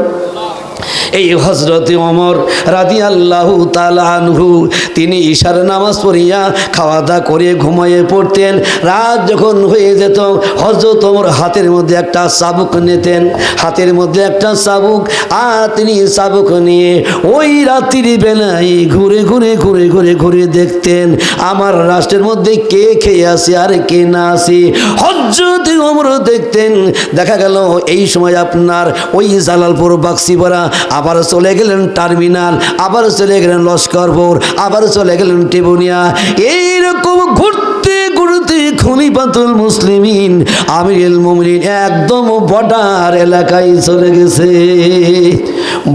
S1: এই হযরত ওমর রাদিয়াল্লাহু তাআলা আনহু তিনি ঈশার নামাজ পড়িয়া খাওয়া দাওয়া করে ঘুমিয়ে পড়তেন। রাত যখন হয়ে যেত, হযরত ওমর হাতের মধ্যে একটা চাবুক নিতেন, হাতের মধ্যে একটা চাবুক, আর তিনি চাবুক নিয়ে ওই রাত্রির বেলায় ঘুরে ঘুরে ঘুরে ঘুরে ঘুরে দেখতেন আমার রাষ্ট্রের মধ্যে কে খেয়ে আছে আর কে না আছে। হযরত ওমর দেখতেন, দেখা গেল এই সময় আপনার ওই জালালপুর বাক্সিপাড়া, আবার চলে গেলেন টার্মিনাল, আবার চলে গেলেন লস্করপুর, আবার চলে গেলেন টিবুনিয়া। এইরকম ঘুরতে ঘুরতে খলিফাতুল মুসলিমিন আমিরুল মুমিনিন একদম বর্ডার এলাকায় চলে গেছে।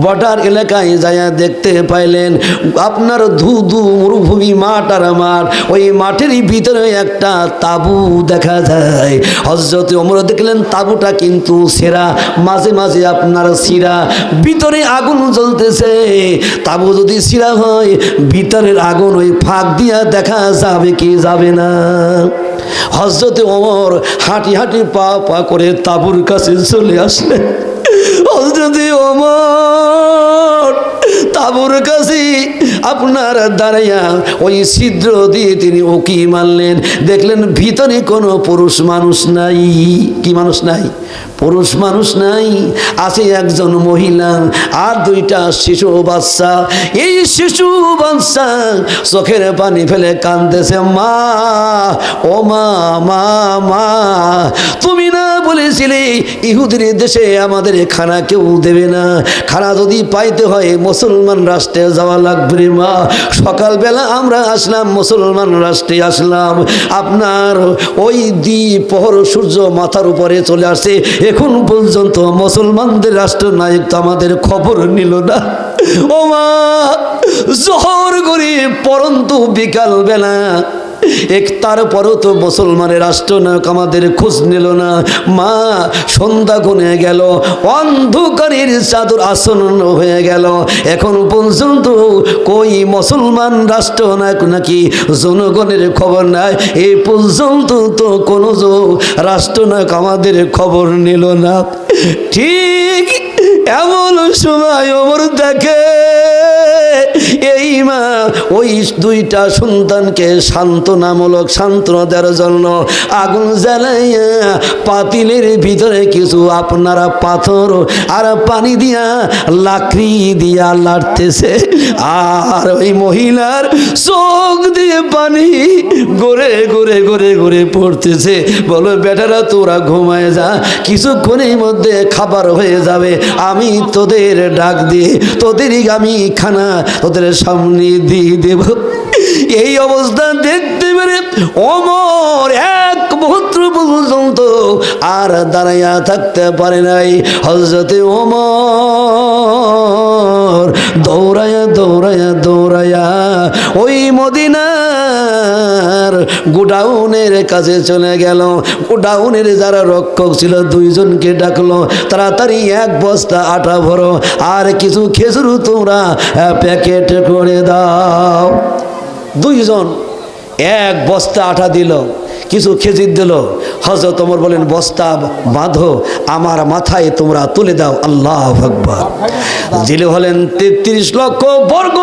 S1: বর্ডার এলাকায় যাইয়া দেখতে পাইলেন আপনার ধুধু মরুভূমি মাঠ আর মাঠ, ওই মাঠের ভিতরে একটা তাবু দেখা যায়। হযরত ওমর দেখলেন তাবুটা কিন্তু ছেঁড়া, মাঝে মাঝে আপনার ছিঁড়া, ভিতরে আগুন জ্বলতেছে। তাবু যদি ছিঁড়া হয়, ভিতরের আগুন ওই ফাঁক দিয়া দেখা যাবে কি যাবে না। হযরত ওমর হাঁটি হাঁটি পা পা করে তাবুর কাছে চলে আসলেন। হযরত ওমর তাবুর কাছে আপনার দাঁড়াইয়া ওই ছিদ্র দিয়ে তিনি উকি মারলেন, দেখলেন ভিতরে কোনো পুরুষ মানুষ নাই। কি মানুষ নাই? পুরুষ মানুষ নাই, আছে একজন মহিলা আর দুইটা শিশু বাচ্চা। এই শিশু বাচ্চা চোখের পানি ফেলে কাঁদতেছে, মা, ও মা, মা, মা, তুমি না বলেছিলে ইহুদির দেশে আমাদের খানা কেউ দেবে না, খানা যদি পাইতে হয় মুসলমান রাষ্ট্রে যাওয়া লাগবে রে মা। সকালবেলা আমরা আসলাম, মুসলমান রাষ্ট্রে আসলাম, আপনার ওই দ্বিপ্রহর সূর্য মাথার উপরে চলে আসছে, এখন পর্যন্ত মুসলমানদের রাষ্ট্রনায়ক তো আমাদের খবর নিল না। ও মা, জোহর করে পরন্তু বিকাল বেলা তারপরও তো মুসলমানের রাষ্ট্রনায়ক আমাদের খোঁজ নিল না। মা, সন্ধ্যা গুনে গেল, অন্ধকারের চাদর আসন্ন হয়ে গেল, এখন পর্যন্ত কই মুসলমান রাষ্ট্রনায়ক নাকি জনগণের খবর নাই। এই পর্যন্ত তো কোনো রাষ্ট্রনায়ক আমাদের খবর নিল না। ঠিক এমন সময় ওমর দেখে এই মা ওই দুইটা সন্তানকে সান্ত্বনা দেওয়ার জন্য আগুন জ্বালাইয়া পাতিলের ভিতরে কিছু আপনারা পাথর আর পানি দিয়া লাকড়ি দিয়া লাড়তেছে, আর ওই মহিলার চোখ দিয়ে পানি গড়ে গড়ে গড়ে গড়ে পড়তেছে। বলো বেটারা তোরা ঘুমায় যা, কিছুক্ষণের মধ্যে খাবার হয়ে যাবে, আমি তোদের ডাক দিয়ে তোদের আমি খানা তোদের সামনে দিয়ে দেব। এই অবস্থা দেখতে পেরে ওমর এক মুহূর্ত পর্যন্ত আর দাঁড়াইয়া থাকতে পারে নাই। হযরতে ওমর দৌড়ায়া দৌড়ায়া দৌড়ায়া ওই মদিনার গোডাউনের কাছে চলে গেল। গোডাউনের যারা রক্ষক ছিল দুইজনকে ডাকলো, তাড়াতাড়ি এক বস্তা আটা ভরো আর কিছু খেজুর তোমরা প্যাকেট করে দাও। দুইজন এক বস্তা আটা দিল, কিছু খেজুর দিল। হযরত ওমর বলেন বস্তা বাঁধো, আমার মাথায় তোমরা তুলে দাও। আল্লাহু আকবার। যিনি হলেন ৩৩ লক্ষ বর্গ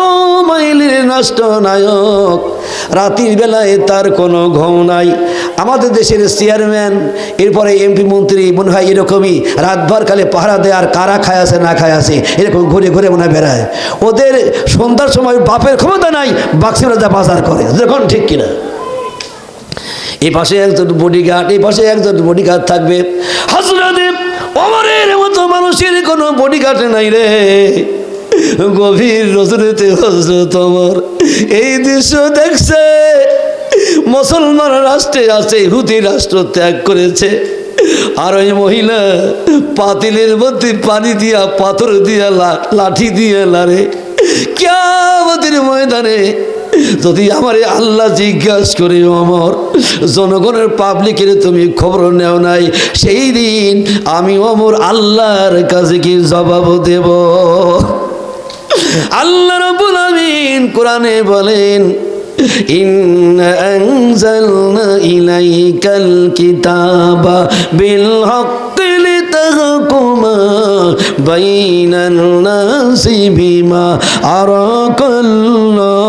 S1: মাইলের নষ্ট নায়ক, রাতের বেলায় তার কোনো ঘুম নাই। আমাদের দেশের চেয়ারম্যান, এরপরে এমপি মন্ত্রী মনে হয় এরকমই রাতভর কালে পাহারা দেয়, আর কারা খায় আছে না খায় আছে এরকম ঘুরে ঘুরে মনে হয় বেড়ায়। ওদের সন্ধ্যার সময় বাপের ক্ষমতা নাই, বাক্সেরা যা বাজার করে, যখন ঠিক কিনা। এই পাশে একজন বডিগার্ড, এই পাশে একজন বডিগার্ড থাকবে। হযরত ওমরের মতো মানুষের কোনো বডিগার্ড নাই রে। গভীর রজনীতে হযরত ওমর এই দৃশ্য দেখছে। মুসলমান রাষ্ট্রে আছে, ইহুদি রাষ্ট্র ত্যাগ করেছে, আর ওই মহিলা পাতিলের মধ্যে পানি দিয়া পাথর দিয়া লাঠি দিয়ে লারে। কিয়ামতের ময়দানে যদি আমারে আল্লাহ জিজ্ঞাসা করে ওমর জনগণের পাবলিকের তুমি খবর নেও নাই, সেই দিন আমি ওমর আল্লাহর কাছে কি জবাব দেব? আল্লাহ রাব্বুল আমিন কোরআনে বলেন ইন্না আনজালনা ইলাইকাল কিতাবা বিল হাক্কি লিতাহকুমা বাইনান নাসি বিমা আরাকাল্লাহ।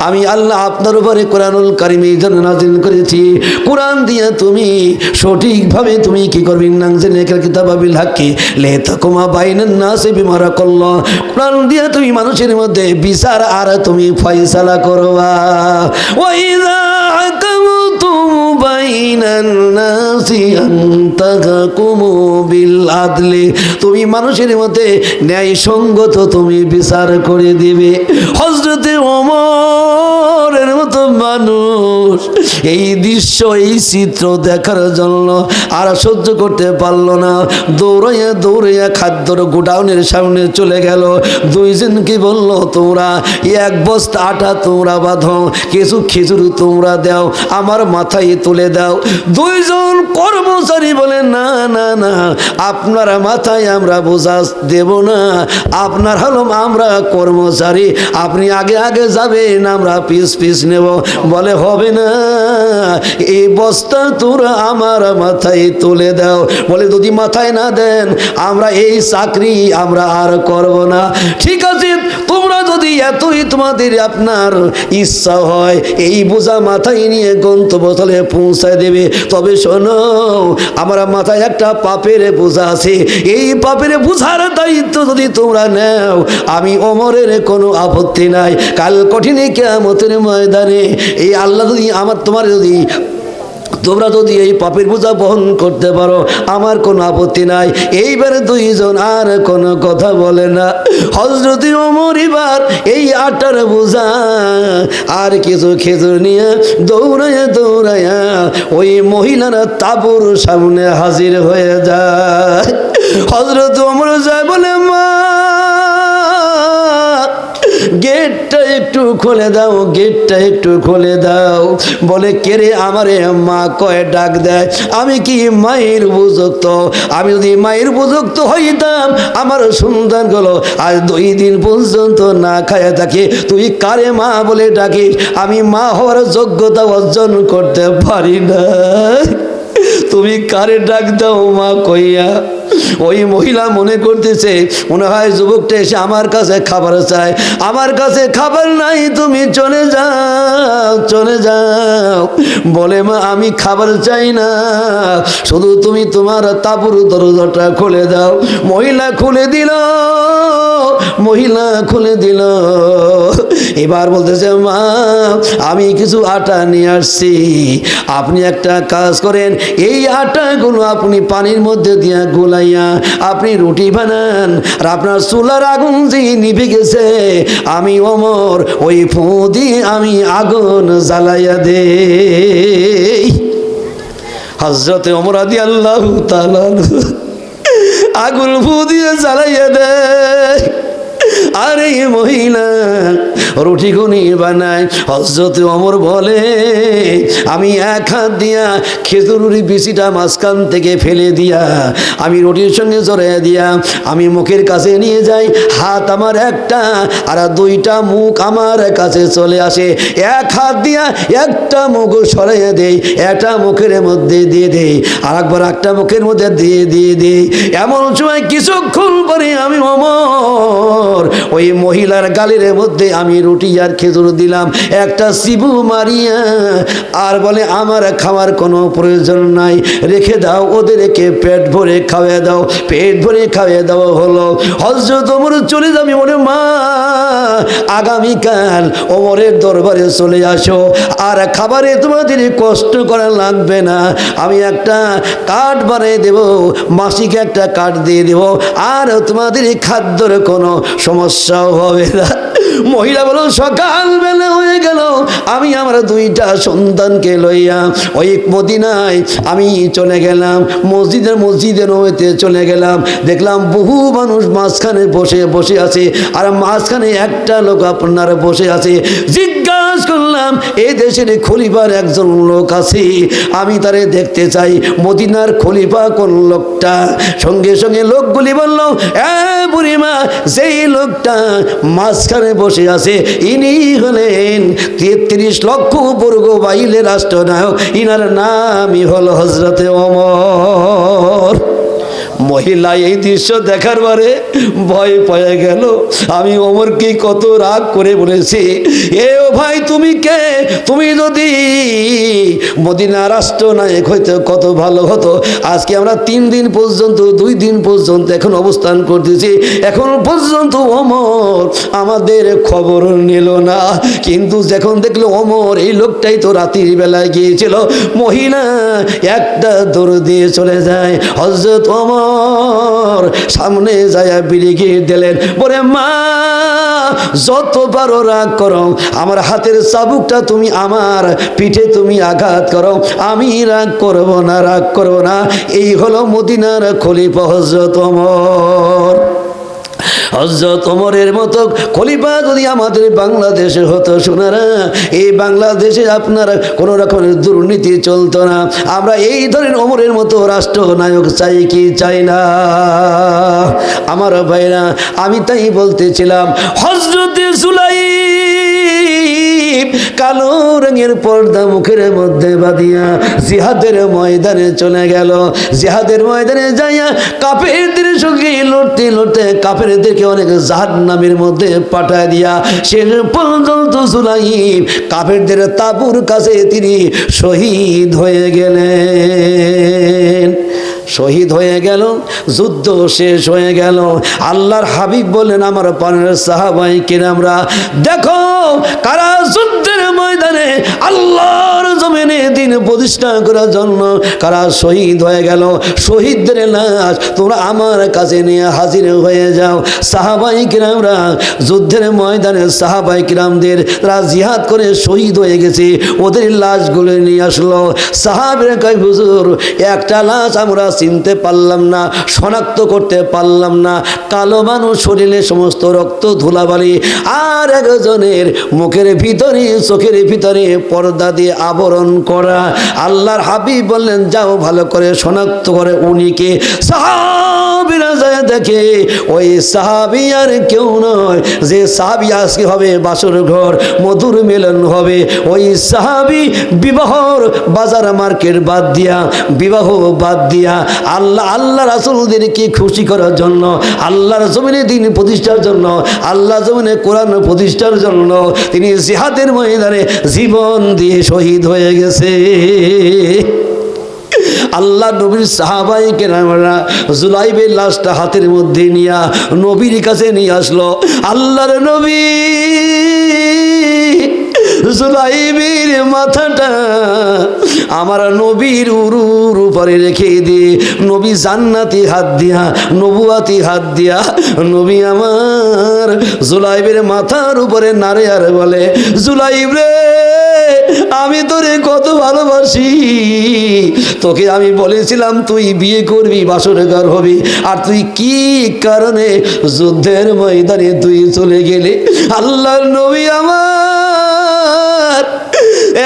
S1: আমি আল্লাহ আপনার উপরে কোরআনুল কারীম এই জন্য নাযিল করেছি, কোরআন দিয়ে তুমি সঠিকভাবে তুমি কি করবে, নানজিলনাল কিতাবা বিল হাক্কি লিতাহকুমা বাইনান নাসি বিমা আরাকাল্লাহ। কোরআন দিয়ে তুমি মানুষের মধ্যে বিচার আর তুমি ফয়সালা করবা। ওয়া ইযা হাকামতুম বাইনান নাসি আন তাহকুমু বিল আদলি, তুমি মানুষের মধ্যে ন্যায় সঙ্গত তুমি বিচার করে দিবে। হযরতে ওমরের মতো মানুষ এই দৃশ্য এই চিত্র দেখার জন্য আর সহ্য করতে পারলো না, দৌড়াইয়া দৌড়াইয়া খাদ্যর গোডাউনের সামনে চলে গেল। দুইজনকে বলল তোমরা এক বস্তা আটা তোমরা বাঁধো, কিছু খেজুর তোমরা দাও, আমার মাথায় তুলে দাও। দুইজন কর্মচারী বলে না না না, আপনার মাথায় আমরা বোঝা দেব না, আপনার হলো আমরা কর্মচারী, আপনি আগে আগে যাবেন, আমরা পিস পিস নেব। বলে হবে না, এই বস্তা তোমরা আমার মাথায় তুলে দাও। বলে যদি মাথায় না দেন আমরা এই চাকরি আমরা আর করব না। ঠিক আছে, তোমরা যদি এতই তোমাদের আপনার ইচ্ছা হয় এই বোঝা মাথায় নিয়ে গন্তব্যস্থলে পৌঁছায় দেবে, তবে শোনো আমার মাথায় একটা পাপের বোঝা আছে, এই পাপের বোঝার দায়িত্ব যদি তোমরা নাও আমি ওমরের কোনো আপত্তি নাই। কাল কঠিন কিয়ামতের ময়দানে এই আল্লাহ যদি তোমার যদি তোমরা যদি এই পাপের বোঝা বহন করতে পারো আমার কোনো আপত্তি নাই। এইবারে দুইজন আর কোনো কথা বলে না। হযরত ওমর এবার এই আটার বোঝা আর কিছু খেজুর নিয়ে দৌড়াইয়া দৌড়াইয়া ওই মহিলারা তাঁবুর সামনে হাজির হয়ে যায়। হযরত ওমর যায় বলে মা গেটটা একটু খুলে দাও, গেটটা একটু খুলে দাও। বলে কে রে? আমারে মা কয়ে ডাক দেয়। আমি কি মায়ের উপযুক্ত? আমি যদি মায়ের উপযুক্ত হইতাম আমার সন্তানগুলো আজ 2 দিন পর্যন্ত না খায় থাকে, তুই কারে মা বলে ডাকিস? আমি মা হওয়ার যোগ্যতা অর্জন করতে পারি না। তুমি কারে ডাক দাও মা কইয়া। ওই মহিলা মনে করতেছে মনে হয় যুবকটা এসে আমার কাছে খাবার চায়, আমার কাছে খাবার নাই, তুমি চলে যাও চলে যাও। বলে মা আমি খাবার চাই না, শুধু তুমি তোমার তাঁবুর দরজাটা খুলে দাও। মহিলা খুলে দিল, মহিলা খুলে দিল। এবার বলতেছে মা আমি কিছু আটা নিয়ে আসছি, আপনি একটা কাজ করেন, এই আটাগুলো আপনি পানির মধ্যে দিয়ে গোলাইয়া আপনি রুটি বানান, আর আপনার চুলার আগুন যে নিভে গেছে আমি ওমর ওই ফু দিয়ে আমি আগুন জ্বালাইয়া দে। হযরতে ওমর রাদিয়াল্লাহু তাআলা আগুন ফু দিয়ে জ্বালাইয়া দেয়। আর এই মহিলা রুটি গুনি বানায়। হযরতে ওমর বলে আমি এক হাত দিয়া খেজুরের বিচিটা মাঝখান থেকে ফেলে দিয়া আমি রুটির সঙ্গে জড়াইয়া দিয়া আমি মুখের কাছে নিয়ে যাই, হাত আমার একটা আর দুইটা মুখ আমার কাছে চলে আসে। এক হাত দিয়া একটা মুখ সরাইয়া দেই, একটা মুখের মধ্যে দিয়ে দেই, আর একবার একটা মুখের মধ্যে দিয়ে দিয়ে দিই। এমন সময় কিছুক্ষণ পরে আমি ওমর ওই মহিলার গালের মধ্যে আমি রুটি আর খেজুর দিলাম, একটা সিবু মারিয়া, আর বলে আমার খাওয়ার কোনো প্রয়োজন নাই, রেখে দাও, ওদেরকে পেট ভরে খাওয়াই দাও। পেট ভরে খাওয়াই দাও হলো। হযরত ওমর চলে যাবে, বলে মা আগামীকাল ওমরের দরবারে চলে আসো, আর খাবারে তোমাদের কষ্ট করা লাগবে না, আমি একটা কার্ড বানিয়ে দেব, মাসিক একটা কার্ড দিয়ে দেব, আর তোমাদের খাদ্যর কোনো সমস্যাও হবে না। মহিলা বলো সকালবেলা হয়ে গেল, আমি আমার দুইটা সন্তানকে লইয়া ওই মদিনায় আমি চলে গেলাম, মসজিদের নবীতে চলে গেলাম। দেখলাম বহু মানুষ মাঝখানে বসে বসে আছে, আর মাঝখানে একটা লোক আপনার বসে আছে। জিজ্ঞাসা করলাম এই দেশের খলিফার একজন লোক আছে, আমি তারে দেখতে চাই, মদিনার খলিফা কোন লোকটা? সঙ্গে সঙ্গে লোকগুলি বলল এ বুড়িমা, যেই লোকটা মাঝখানে বসে আছে ইনি হলেন 33 লক্ষ বর্গ মাইলের রাষ্ট্রনায়ক, ইনার নামই হলো হযরতে ওমর। মহিলা এই দৃশ্য দেখার পরে ভয় পেয়ে গেল। আমি ওমরকে কত রাগ করে বলেছি, এ ও ভাই তুমি কে? তুমি যদি মদিনা রাষ্ট্রনায়ক হইতে কত ভালো হতো। আজকে আমরা 3 দিন পর্যন্ত 2 দিন পর্যন্ত এখন অবস্থান করতেছি, এখন পর্যন্ত ওমর আমাদের খবর নিল না। কিন্তু যখন দেখলো ওমর এই লোকটাই তো রাতের বেলায় গিয়েছিল, মহিলা একটা দৌড় দিয়ে চলে যায়। হযরত ওমর সামনে যায় বিড়িয়ে দিলেন, বলে মা যত পারো রাগ করো, আমার হাতের চাবুকটা তুমি আমার পিঠে তুমি আঘাত করো, আমি রাগ করব না, রাগ করব না। এই হলো মদিনার খলিফা হযরত ওমর। হযরত ওমরের মতো খলিফা যদি আমাদের বাংলাদেশে হতো, শোনারা এই বাংলাদেশে আপনার কোনো রকমের দুর্নীতি চলতো না। আমরা এই ধরনের ওমরের মতো রাষ্ট্রনায়ক চাই কি চাই না? আমার ভাইরা, আমি তাই বলতেছিলাম হযরতে সুলাইম কালো রঙের পর্দা মুখের মধ্যে বাঁধিয়া জিহাদের ময়দানে চলে গেল। জিহাদের ময়দানে যাইয়া কাফেরদের সঙ্গে লড়তে লড়তে কাফেরদেরকে অনেক জাহান্নামের মধ্যে পাঠায় দিয়া শেষ পর্যন্ত সুলাইম কাফেরদের তাঁবুর কাছে তিনি শহীদ হয়ে গেলেন। শহীদ হয়ে গেল, যুদ্ধ শেষ হয়ে গেল। আল্লাহর হাবিব বললেন আমার প্রাণের সাহাবায়ে কেরামরা, দেখো কারা যুদ্ধের ময়দানে আল্লাহর জমিনে দিন প্রতিষ্ঠা করার জন্য কারা শহীদ হয়ে গেল। শহীদদের লাশ তোমরা আমার কাছে নিয়ে হাজির হয়ে যাও। সাহাবায়ে কেরামরা যুদ্ধের ময়দানে সাহাবায়ে কেরামদের তারা জিহাদ করে শহীদ হয়ে গেছে, ওদের লাশগুলো নিয়ে আসলো। সাহাবীরা কয় হুজুর একটা লাশ আমরা চিনতে পারলাম না, শনাক্ত করতে পারলাম না, কালো মানুষ, শরীরে সমস্ত রক্ত ধুলাবালি, আর একজনের মুখের ভিতরে চোখের ভিতরে পর্দা দিয়ে আবরণ করা। আল্লাহর হাবিব বললেন যাও ভালো করে শনাক্ত করে উনিকে। সাহাব সাহাবীরা যায় দেখে ওই সাহাবী আর কেউ নয়, যে সাহাবী আজকে হবে বাসর ঘর, মধুর মিলন হবে, ওই সাহাবী বিবাহর বাজার মার্কেট বাদ দিয়া, বিবাহ বাদ দিয়া আল্লাহ রাসূলদেরকে খুশি করার জন্য, আল্লাহর জমিনে দিন প্রতিষ্ঠার জন্য, আল্লাহ জমিনে কোরআন প্রতিষ্ঠার জন্য তিনি জিহাদের ময়দানে জীবন দিয়ে শহীদ হয়ে গেছে। আল্লাহ নবীর সাহাবাই কেরামরা জুলাইবের লাশটা হাতের মধ্যে নিয়ে নবীর কাছে নিয়ে আসলো। আল্লাহর নবী জুলাইবের মাথাটা আমার নবীর উরুর উপরে রেখে দিয়ে নবী জান্নাতি হাত দিয়া, নবুয়াতি হাত দিয়া নবী আমার জুলাইবের মাথার উপরে নারে আর বলে, জুলাইব রে, আমি তোরে কত ভালোবাসি, তোকে আমি বলেছিলাম তুই বিয়ে করবি, বাসরে ঘর হবি, আর তুই কি কারণে যুদ্ধের ময়দানে তুই চলে গেলে? আল্লাহর নবী আমার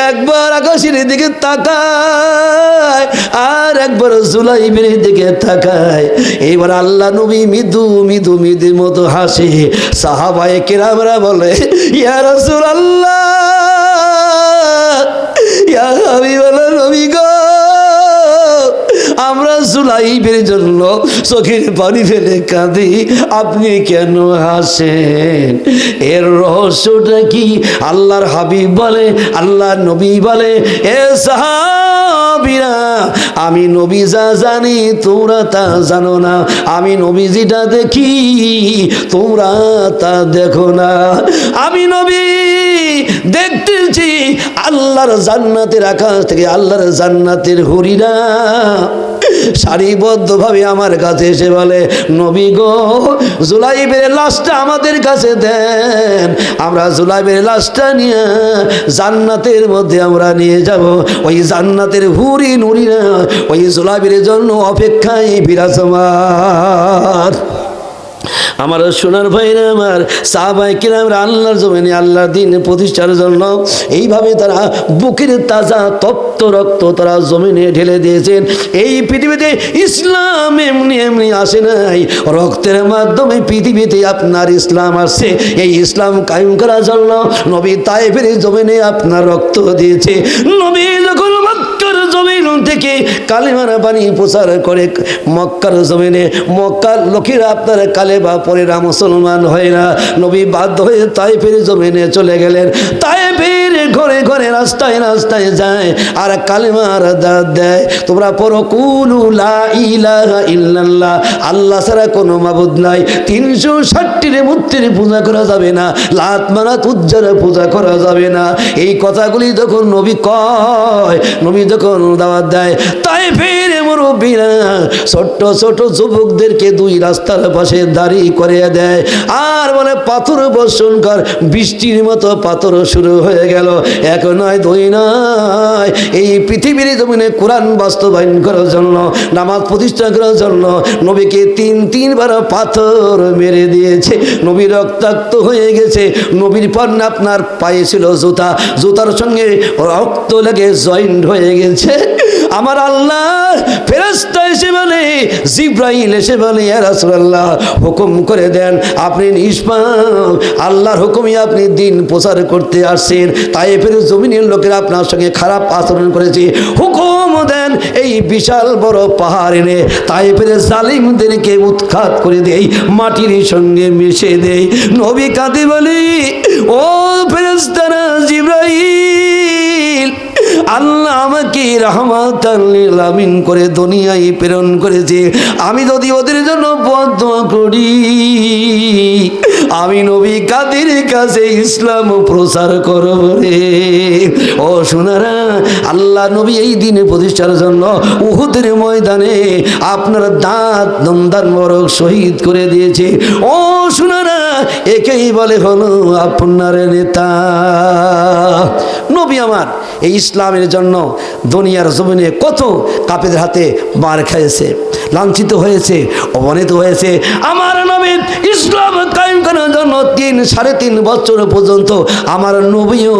S1: একবার আকাশের দিকে তাকায় আর একবার জুলাইবের দিকে তাকায়। এবার আল্লাহ নবী মৃদু মৃদু মৃদুর মতো হাসে। সাহাবায়ে কেরামরা বলে, ইয়া রাসূলুল্লাহ, ইয়া হাবিবাল্লাহ নবী গো, আমরা জুলাইবের জন্য চোখের পানি ফেলে কাঁদি, আপনি কেন হাসেন? এর রহস্যটা কি? আল্লাহর হাবিব বলে, আল্লাহর নবী বলে, এ সাহাবীরা, আমি নবী যা জানি তোমরা তা জানো না, আমি নবী যেটা দেখি তোমরা তা দেখো না। আমি নবী দেখতেছি আল্লাহর জান্নাতের আকাশ থেকে আল্লাহর জান্নাতের হুরিরা সারিবদ্ধভাবে আমার কাছে এসে বলে, নবী গো, জুলাইবের লাশটা আমাদের কাছে দেন, আমরা জুলাইবের লাশটা নিয়ে জান্নাতের মধ্যে আমরা নিয়ে যাব। ওই জান্নাতের হুরি নুরিরা ওই জুলাইবের জন্য অপেক্ষায় বিরাজমান। আমার সোনার ভাইরা, আমার সাহাবায়ে কেরামরা আল্লাহর জমিনে আল্লাহর দ্বীন প্রতিষ্ঠার জন্য এইভাবে তারা বুকের তাজা তপ্ত রক্ত তারা জমিনে ঢেলে দিয়েছেন। এই পৃথিবীতে ইসলাম এমনি এমনি আসে নাই, রক্তের মাধ্যমে পৃথিবীতে আপনার ইসলাম আসছে। এই ইসলাম কায়েম করার জন্য নবী তায়েফের জমিনে আপনার রক্ত দিয়েছে। নবী যখন মক্কার জমিন থেকে কালেমার বাণী প্রচার করে মক্কার জমিনে, মক্কার লোকেরা আপনার কালেমা পরে না, মুসলমান হয় না, নবী বাধ্য হয়ে তায়েফের জমিনে চলে গেলেন। তায়েফের ঘরে ঘরে রাস্তায় রাস্তায় যায় আর কালেমার দাওয়াত দেয়, তোমরা পড়ো কুলু লা ইলাহা ইল্লাল্লাহ, আল্লাহ ছাড়া কোনো মাবুদ নাই, 360টি মূর্তির পূজা করা যাবে না, লাত মানাত উজ্জার পূজা করা যাবে না। এই কথাগুলি যখন নবী কয়, নবী যখন দাওয়াত দেয়, তায়েফের মুরব্বীরা ছোট্ট ছোট যুবকদেরকে দুই রাস্তার পাশে দাঁড়িয়ে করে দেয় আর বলে, পাথর বর্ষণ কর। বৃষ্টির মতো পাথর শুরু হয়ে গেল। এক নয়, দুই নয়, এই পৃথিবীর জমিনে কোরআন বাস্তবায়ন করার জন্য, নামাজ প্রতিষ্ঠা করার জন্য নবীকে তিনবার পাথর মেরে দিয়েছে। নবী রক্তাক্ত হয়ে গেছে। নবীর পর আপনার পায়ে ছিল জুতা, জুতার সঙ্গে রক্ত লেগে জয়েন্ট হয়ে গেছে। আমার আল্লাহ ফেরেশতা এসে বলে, জিবরাইল এসে বলে, ইয়া রাসূলুল্লাহ, হুকুম করে দেন, আপনি নিষ্পাপ, আল্লাহর হুকুমে আপনি দিন প্রচার করতে আসছেন, তায়েফের জমিনের লোকেরা আপনার সঙ্গে খারাপ আচরণ করেছে, হুকুম দেন এই বিশাল বড় পাহাড় এনে তায়েফের জালিমদেরকে উৎখাত করে দেই, মাটির সঙ্গে মিশে দেই। নবী কাঁদে বলে, ও ফেরেশতারা, জিবরাইল, আল্লাহ আমাকে রাহমাতাল লিল আলামিন করে দুনিয়ায় প্রেরণ করেছে, আমি যদি ওদের জন্য বদদোয়া করি, আমি নবী কাদের কাছে ইসলাম প্রচার করব রে? ও সোনারা, আল্লাহ নবী এই দিনে প্রতিষ্ঠার জন্য উহুদের ময়দানে আপনার দাঁত দন্দান মোরগ শহীদ করে দিয়েছে। ও সোনারা, একেই বলে হলো আপনার নেতা। নবী আমার এই ইসলামের জন্য দুনিয়ার জমিনে কত কাফেরদের হাতে মার খেয়েছে, লাঞ্ছিত হয়েছে, অবনীত হয়েছে। আমার নবী ইসলাম কায়েম করার জন্য 3-3.5 বছর পর্যন্ত আমার নবীও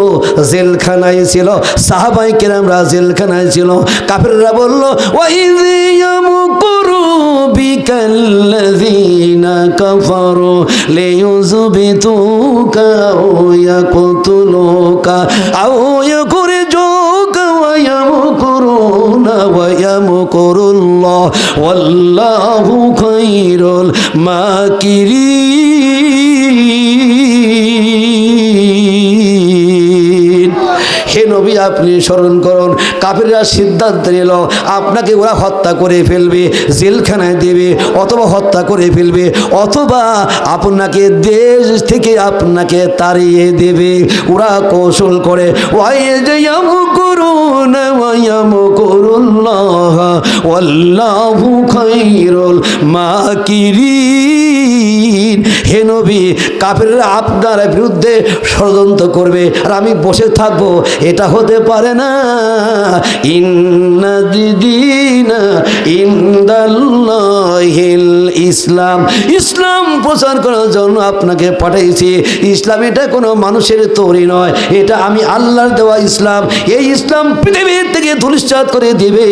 S1: জেলখানায় ছিল, সাহাবায়ে কেরামরা জেলখানায় ছিল। কাফেররা বলল, ওয়াইযি ইয়ামকুরু বিকাল্লাযীনা কাফারু লিয়ুযবিতুকা আও ইয়াকতুলুকা আও ইখরিজুকা ওয়া ইয়ামকুরুনা ওয়া ইয়ামকুরুল্লাহ ওয়াল্লাহু খায়রুল মাকিরিন। হে নবী, আপনি স্মরণ করুন, কাফিররা সিদ্ধান্ত নিল আপনাকে ওরা হত্যা করে ফেলবে, জেলখানায় দেবে, অথবা হত্যা করে ফেলবে, অথবা আপনাকে দেশ থেকে আপনাকে তাড়িয়ে দেবে। ওরা কৌশল করে ওয়াল্লাহু খায়রুল মাকিরিন। হে নবী, কাফিররা আপনার বিরুদ্ধে ষড়যন্ত্র করবে আর আমি বসে থাকবো, এটা হতে পারে না। ইন্না দিনা ইনদাল্লাহিল ইসলাম, ইসলাম প্রচার করার জন্য আপনাকে পাঠাইছি। ইসলাম এটা কোনো মানুষের তৈরি নয়, এটা আমি আল্লাহর দেওয়া ইসলাম। এই ইসলাম পৃথিবীর থেকে ধূলিসাৎ করে দিবে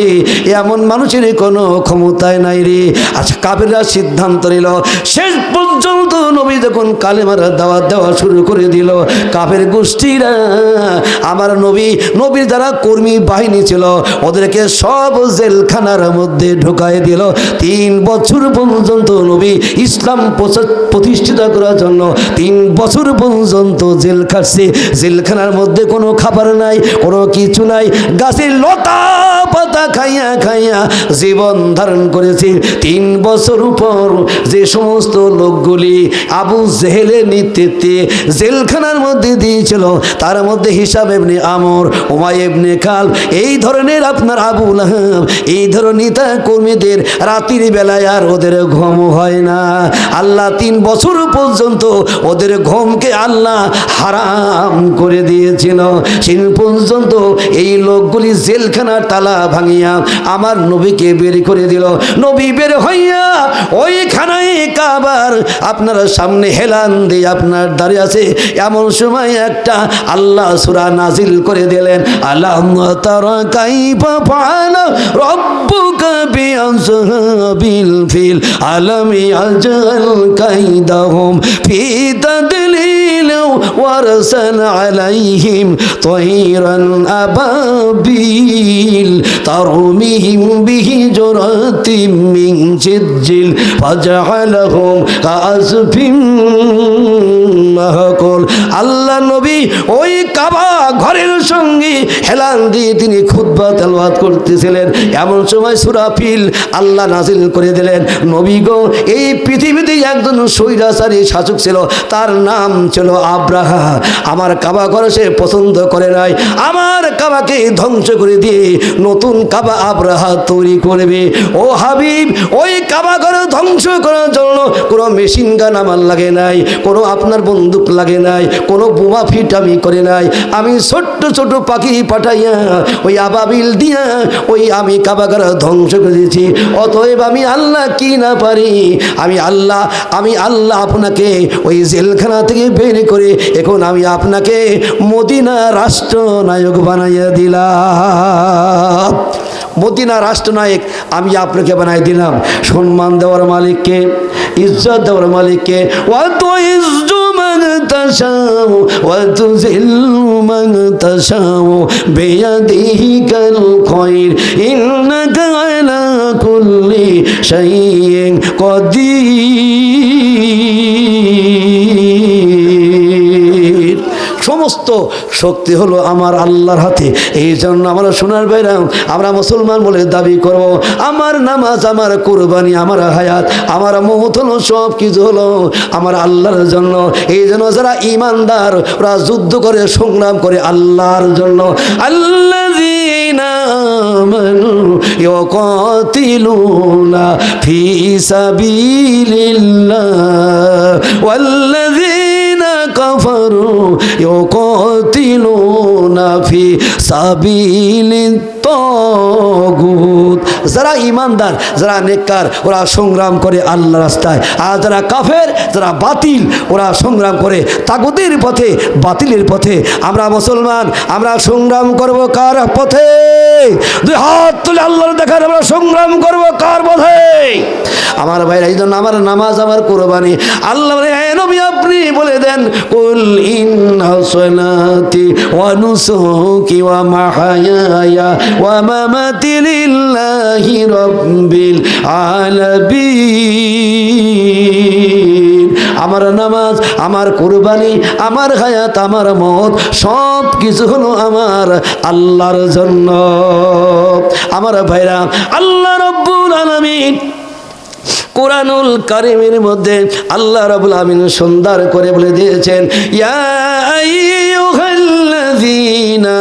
S1: এমন মানুষের কোনো ক্ষমতায় নাই রে। আচ্ছা, কাফিররা সিদ্ধান্ত নিল। শেষ পর্যন্ত নবী যখন কালেমার দাওয়াত দেওয়া শুরু করে দিল, কাফের গোষ্ঠীরা আমার নবীর যারা কর্মী বাহিনী ছিল ওদেরকে সব জেলখানার মধ্যে ঢুকাই দিল। 3 বছর পর্যন্ত নবী ইসলাম প্রতিষ্ঠিত করার জন্য 3 বছর পর্যন্ত জেল খাটছে। জেলখানার মধ্যে কোনো খাবার নাই, কোনো কিছু নাই, গাছের লতা পাতা খাইয়া খাইয়া জীবন ধারণ করেছে। 3 বছর পর যে সমস্ত লোকগুলি আবু জেহেলের নেতৃত্বে জেলখানার মধ্যে দিয়েছিল, তার মধ্যে হিসাব ইবনে আমর, উমাইয়া ইবনে খাল, এই ধরনের আপনার আবু লাহাব, এই ধরনের নেতা কর্মীদের রাতের বেলায় আর ওদের ঘুম হয় না। আল্লাহ 3 বছর পর্যন্ত ওদের ঘুমকে আল্লাহ হারাম করে দিয়েছিল। সেই পর্যন্ত এই লোকগুলি জেলখানার তালা ভাঙিয়া আমার নবীকে বের করে দিল। নবী বের হইয়া ওইখানায় কাবার আপনার সামনে হেলান দিয়ে আপনার দাঁড়িয়ে আছে। এমন সময় একটা আল্লাহ সূরা নাজিল করে দিলেন, আলাম তারা কাইফা ফাআলা রাব্বুকা বিআসহাবিল ফিল আলাম ইয়াজআল কাইদাহুম ফি তাদলিল ওয়ারসাল আলাইহিম তায়রান আবাবিল তারমিহিম বিহিজরাতিম মিন সিজ্জিল ফাজআলাহুম কাআসফিন মাহকুল। আল্লাহ নবী ওই কাবা ঘরের সঙ্গে হেলান দিয়ে তিনি খুতবা তেলাওয়াত করতেছিলেন। এমন সময় সূরা ফিল আল্লাহ নাজিল করে দিলেন। নবী গো, এই পৃথিবীতে একজন স্বৈরাচারী শাসক ছিল, তার নাম ছিল আব্রাহা। আমার কাবা ঘর সে পছন্দ করে নাই, আমার কাবাকে ধ্বংস করে দিয়ে নতুন কাবা আব্রাহা তৈরি করবে। ও হাবিব, ওই কাবা ঘর ধ্বংস করার জন্য কোনো মেশিন গান আমার লাগে নাই, কোনো আপনার বন্দুক লাগে নাই, কোনো বোমা ফিট আমি করে নাই। আমি ছোট্ট ছোট পাখি পাঠাইয়া ওই আবাবিল দিয়া ওই আমি কাবা ঘর ধ্বংস করে দিয়েছি। অতএব আমি আল্লাহ কি না পারি? আমি আল্লাহ আপনাকে ওই জেলখানা থেকে বের করে এখন আমি আপনাকে মদিনা রাষ্ট্রনায়ক বানাইয়া দিলাম। মদিনা রাষ্ট্রনায়ক আমি আপনাকে বানাই দিলাম। সম্মান দেওয়ার মালিককে, ইজ্জত দেওয়ার মালিককে। ওয়াতুইজ্জু মান তাশাউ ওয়াতুযিল্লু মান তাশাউ বিয়াদিহিকাল খায়র ইন্নাকা আলা কুল্লি শাইইন কাদির। সমস্ত শক্তি হলো আমার আল্লাহর হাতে। এই জন্য আমরা সোনার ভাইরা, আমরা মুসলমান বলে দাবি করব। আমার নামাজ, আমার কুরবানি, আমার হায়াত, আমার মওত হলো সব কিছু হলো আমার আল্লাহর জন্য। এই জন্য যারা ঈমানদার ওরা যুদ্ধ করে, সংগ্রাম করে আল্লাহর জন্য। আল্লাযীনা আমানু ইউকাতিলুনা ফি সাবিলিল্লাহ ওয়াল্লাযীনা কাফারু ইউকাতিলুনা ফি সাবিলিত তাগুত। যারা ঈমানদার, যারা নেককার, ওরা সংগ্রাম করে আল্লাহ রাস্তায়। আর যারা কাফের, যারা বাতিল, ওরা সংগ্রাম করে তাগুতের পথে, বাতিলের পথে। আমরা মুসলমান, আমরা সংগ্রাম করব কার পথে? দুই হাত তুলে আল্লাহর দেখার আমরা সংগ্রাম করব কার পথে? আমার ভাইরা, এই জন্য আমার নামাজ, আমার কোরবানি। আল্লাহ বলে, হে নবী আপনি বলে দেন, কুল ইন্না সলাতি ওয়া নুসুকি ওয়া মাহইয়ায়া ওয়া মামাতি লিল্লাহি রাব্বিল আলামিন। আমার নামাজ, আমার কুরবানি, আমার হায়াত, আমার মওত সব কিছু হলো আমার আল্লাহর জন্য। আমার ভাইরা, আল্লাহ রাব্বুল আলামিন কোরআনুল কারীমের মধ্যে আল্লাহ রাব্বুল আমিন সুন্দর করে বলে দিয়েছেন, ইয়া আইয়ুহাল্লাযীনা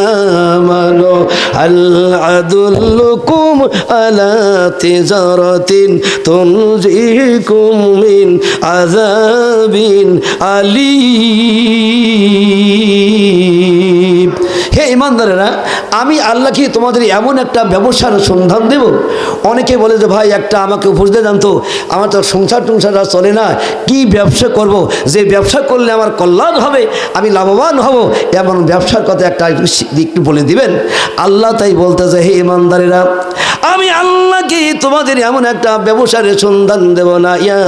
S1: আমানু হাল আদুল্লুকুম আলা তিজারাতিন তুনজিকুম মিন আযাবিন আলীম। হে ঈমানদারেরা, আমি আল্লাহ কি তোমাদের এমন একটা ব্যবসার সন্ধান দেব? অনেকে বলে যে ভাই একটা আমাকে বুঝতে জানতো, আমার তো সংসার টংসার চলে না, কি ব্যবসা করব, যে ব্যবসা করলে আমার কল্যাণ হবে, আমি লাভবান হব, এমন ব্যবসার কথা একটা একটু বলে দিবেন। আল্লাহ তাই বলতেছে, হে ঈমানদারেরা, আমি আল্লাহ কি তোমাদের এমন একটা ব্যবসার সন্ধান দেব না? ইয়া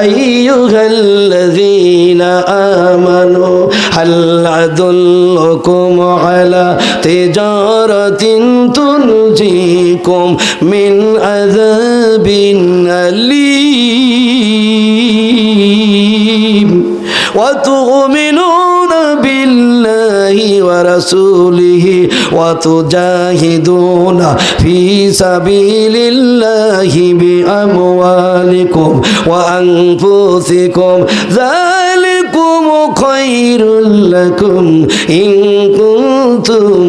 S1: আইয়ুহাল্লাযীনা আমানু হাল আদুল্লুকুম আলা তিজারাতিন তুনজিকুম মিন আযাবিন আলীম ওয়া তুমিনুনা বিল্লাহি ওয়া রাসূলিহি ওয়া তুজাহিদুনা ফি সাবিলিল্লাহি বিআমওয়ালিকুম ওয়া আনফুসিকুম যালিকুম খায়রুল লাকুম ইন কুনতুম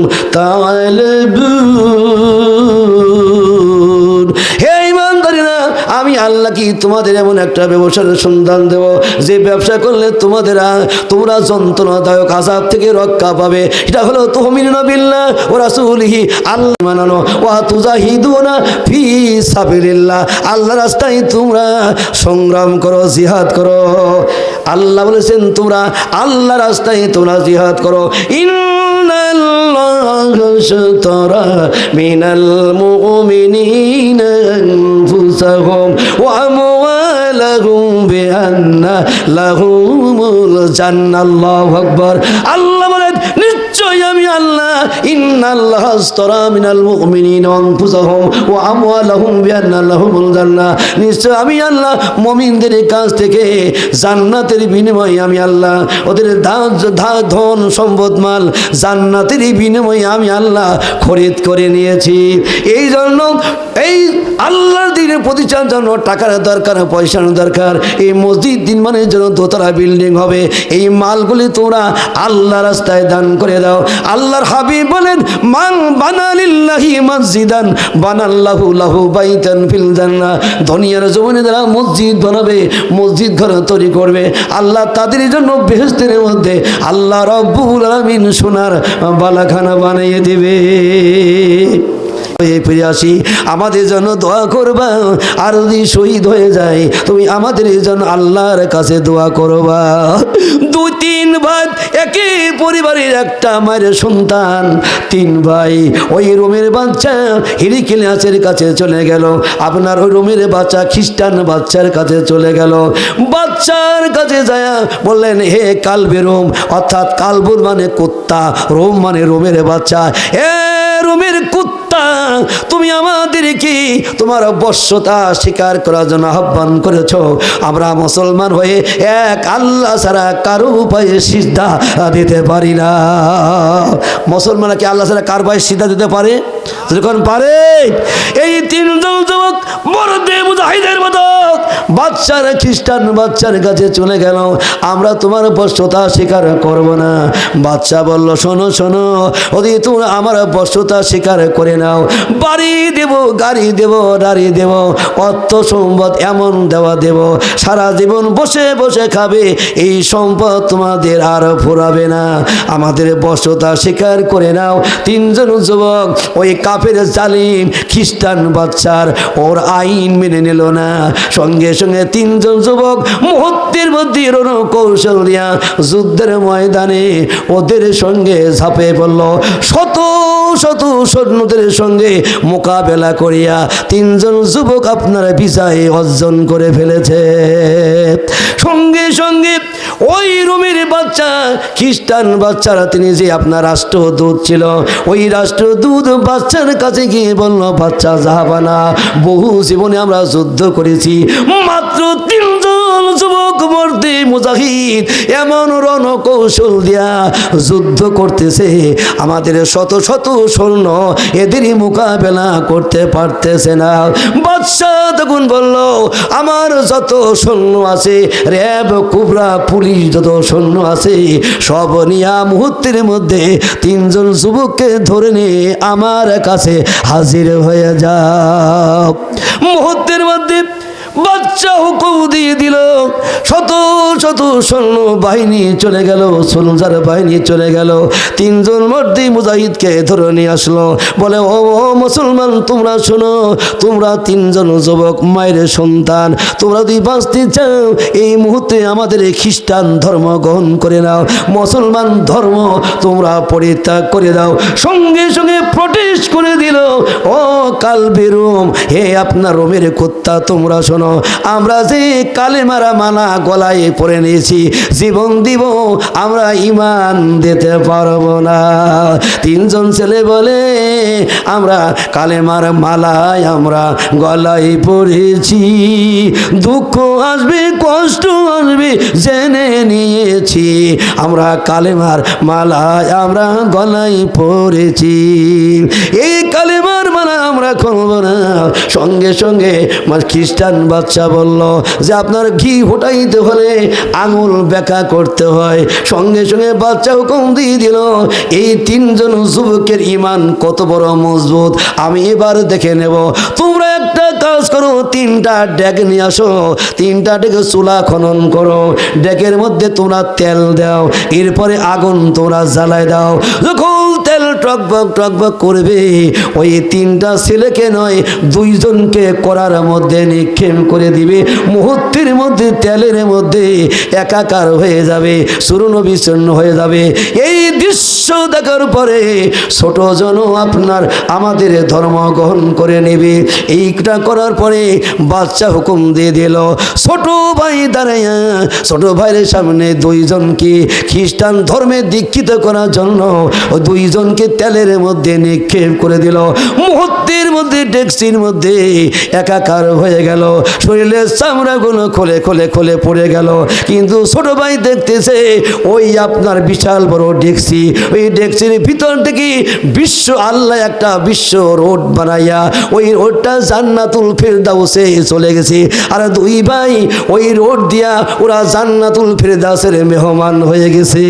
S1: তা'লামুন। হে ঈমানদারেরা, আমি আল্লাহ কি তোমাদের এমন একটা ব্যবসার সন্ধান দেব, যে ব্যবসা করলে তোমরা যন্ত্রণাদায়ক আযাব থেকে রক্ষা পাবে। এটা হলো তুমিনুনা বিল্লাহ ওয়া রাসূলিহি, আল্লাহ মানানো, ওয়া তুজাহিদুনা ফি সাবিলিল্লাহ, আল্লাহর রাস্তায় তোমরা সংগ্রাম করো, জিহাদ করো। আল্লাহ বলেছেন তোমরা আল্লাহর রাস্তায় তোমরা জিহাদ করো। ইন্নাল্লাহা আশতারা মিনাল মুমিনিনা আনফুসাহুম ওয়া আমওয়ালাহুম বিআন্না লাহুমুল জান্নাহ। আল্লাহু আকবার। আল্লাহ বলেন, নিশ্চয় আমি আল্লাহ, ইন্নাল্লাহা আশতারা মিনাল মুমিনিনা আনফুসাহুম ওয়া আমওয়ালাহুম বিআন্না লাহুমুল জান্নাহ, নিশ্চয় আমি আল্লাহ মুমিনদের কাছ থেকে জান্নাতের বিনিময়ে আমি আল্লাহ ওদের ধন সম্পদ মাল জান্নাতের বিনিময়ে আমি আল্লাহ খরিদ করে নিয়েছি। এই জন্য এই আল্লাহর দ্বীনের প্রতিষ্ঠার জন্য টাকার দরকার, পয়সার দরকার। এই মসজিদ নির্মাণের জন্য দোতলা বিল্ডিং হবে, এই মালগুলি তোমরা আল্লাহ রাস্তায় দান করে দাও। আল্লাহর হাবিব বলেন, মান বানা লিল্লাহি মসজিদান বানাল্লাহু লাহু বাইতান ফিল জান্নাহ। দুনিয়ার জমিনে যারা মসজিদ বানাবে, মসজিদ ঘর তৈরি করবে, আল্লাহ তাদের জন্য বেহেশতের মধ্যে আল্লাহ রাব্বুল আলামিন সোনার বালাখানা বানিয়ে দেবে। ফিরে আসি, আমাদের জন্য দোয়া করবা, আর যদি শহীদ হয়ে যায় তুমি আমাদের জন্য আল্লাহর কাছে দোয়া করবা। 2-3 ভাই, একই পরিবারের একটা মায়ের সন্তান, 3 ভাই। ওই রোমের বাচ্চা হিরিকিলিয়াসের কাছে চলে গেল, আপনার ওই রোমের বাচ্চা খ্রিস্টান বাচ্চার কাছে চলে গেল। বাচ্চার কাছে যায় বললেন, হে কালবে রোম, অর্থাৎ কালবুর মানে কুত্তা, রোম মানে রোমের বাচ্চা। হে রোমের কুত্তা, তুমি আমাদেরকে তোমার বশ্যতা স্বীকার করার জন্য আহ্বান করেছ। আমরা মুসলমান হয়ে এক আল্লাহ ছাড়া কারো উপায়ে সিজদা দিতে পারি না। মুসলমানরা কি আল্লাহ ছাড়া কার পায়ে সিজদা দিতে পারে? যখন পারে, এই 3 জন যুবক বড় মুজাহিদের মতো বাচ্চারা খ্রিস্টান বাচ্চার কাছে চলে গেল, আমরা তোমার বশ্যতা স্বীকার করব না। বাচ্চা বলল, শোনো শোনো, যদি তোমরা আমার বশ্যতা স্বীকার করে নাও, বাড়ি দেব, গাড়ি দেব, নারী দেব, অর্থ সম্পদ এমন দেওয়া দেব, সারা জীবন বসে বসে খাবে, এই সম্পদ তোমাদের আর ফুরাবে না। আমাদের বশ্যতা স্বীকার করে নাও। তিনজন যুবক ওই কাফের জালিম খ্রিস্টান বাচ্চার ওর আইন মেনে নিল না। সঙ্গে সঙ্গে তিনজন যুবক মুহূর্তের মধ্যে রণকৌশল দিয়া যুদ্ধের ময়দানে ওদের সঙ্গে ঝাঁপে পড়ল। শত শত সৈন্যদের সঙ্গে মোকাবেলা করিয়া তিনজন যুবক আপনার বিজয় অর্জন করে ফেলেছে। সঙ্গে সঙ্গে ওই রোমের বাচ্চা খ্রিস্টান বাচ্চারা, তিনি যে আপনার রাষ্ট্রদূত ছিল, ওই রাষ্ট্রদূত বাচ্চার কাছে গিয়ে বলল, বাচ্চা জাহাবানা, বহু জীবনে আমরা যুদ্ধ করেছি, মাত্র তিনজন যুবক মর্দে মুজাহিদ এমন রণকৌশল দিয়া যুদ্ধ করতেছে, আমাদের শত শত সৈন্য এদেরই মোকাবেলা করতে পারতেছে না। বাদশা তখন বলল, আমার যত সৈন্য আছে, র্যাব, কুবরা, পুলিশ যত সৈন্য আছে, সব নিয়া মুহূর্তের মধ্যে তিনজন যুবককে ধরে নিয়ে আমার কাছে হাজির হয়ে যাও। মুহূর্তের মধ্যে বাচ্চা হুকুম দিয়ে দিল, শত শত সৈন্য বাহিনী চলে গেল, সোলজার বাহিনী চলে গেল। তিনজন মর্দি মুজাহিদকে ধরে নিয়ে আসলো, বলে, ও মুসলমান, তোমরা শোনো, তোমরা তিনজন যুবক মায়ের সন্তান, তোমরা যদি বাঁচতে চাও এই মুহূর্তে আমাদের খ্রিস্টান ধর্ম গ্রহণ করে নাও, মুসলমান ধর্ম তোমরা পরিত্যাগ করে দাও। সঙ্গে সঙ্গে প্রটেস্ট করে দিল, ও কালবে রোম, হে আপনার রোমের কুত্তা, তোমরা শোনো, আমরা যে কালেমারা মালা গলায় পরে নিয়েছি, জীবন দিব, আমরা ঈমান দিতে পারবো না। তিনজন ছেলে বলে, আমরা কালেমার মালায় আমরা গলায় পরেছি, দুঃখ আসবে, কষ্ট আসবে জেনে নিয়েছি, আমরা কালেমার মালায় আমরা গলায় পরেছি, এই কালেমার মালা আমরা খুলব না। সঙ্গে সঙ্গে খ্রিস্টান বাচ্চা বলল যে, আপনার ঘি ফোটাইতে হলে আঙুল বেঁকা করতে হয়। সঙ্গে সঙ্গে বাচ্চা হুকুম দিয়ে দিল, এই তিনজন যুবকের ঈমান কত বড় মজবুত আমি এবার দেখে নেব। তোমরা একটা কাজ করো, তিনটা ডেক নিয়ে আসো, তিনটা ডেকে চুলা খনন করো, ডেকের মধ্যে তোমরা তেল দাও, এরপরে আগুন তোমরা জ্বালায় দাও। যখন তেল টকবক টকবক করবে, ওই তিনটা ছেলেকে নয়, দুইজনকে করার মধ্যে নিক্ষেপ করে দিবে, মুহূর্তের মধ্যে তেলের মধ্যে একাকার হয়ে যাবে, চূর্ণ বিচূর্ণ হয়ে যাবে। এই দৃশ্য দেখার পরে ছোট জন আপনার আমাদের ধর্ম গ্রহণ করে নেবে। এইটা করার পরে বাচ্চা হুকুম দিয়ে দিল, ছোট ভাই দাঁড়াইয়া ছোট ভাইয়ের সামনে দুইজনকে খ্রিস্টান ধর্মে দীক্ষিত করার জন্য দুইজনকে তেলের মধ্যে নিক্ষেপ করে দিল। মুহূর্তের মধ্যে ডেকচির মধ্যে একাকার হয়ে গেল, শরীরের চামড়াগুলো খোলে খোলে খোলে পড়ে গেল। কিন্তু ছোট ভাই দেখতেছে ওই আপনার বিশাল বড় ডেকচি, ওই ডেকচির ভিতর থেকে বিশ্ব আল্লাহ একটা বিশ্ব রোড বানাইয়া ওই রোডটা জান্নাতুল ফেরদাউসে চলে গেছে। আর দুই ভাই ওই রোড দিয়া ওরা জান্নাতুল ফেরদাউসের মেহমান হয়ে গেছে।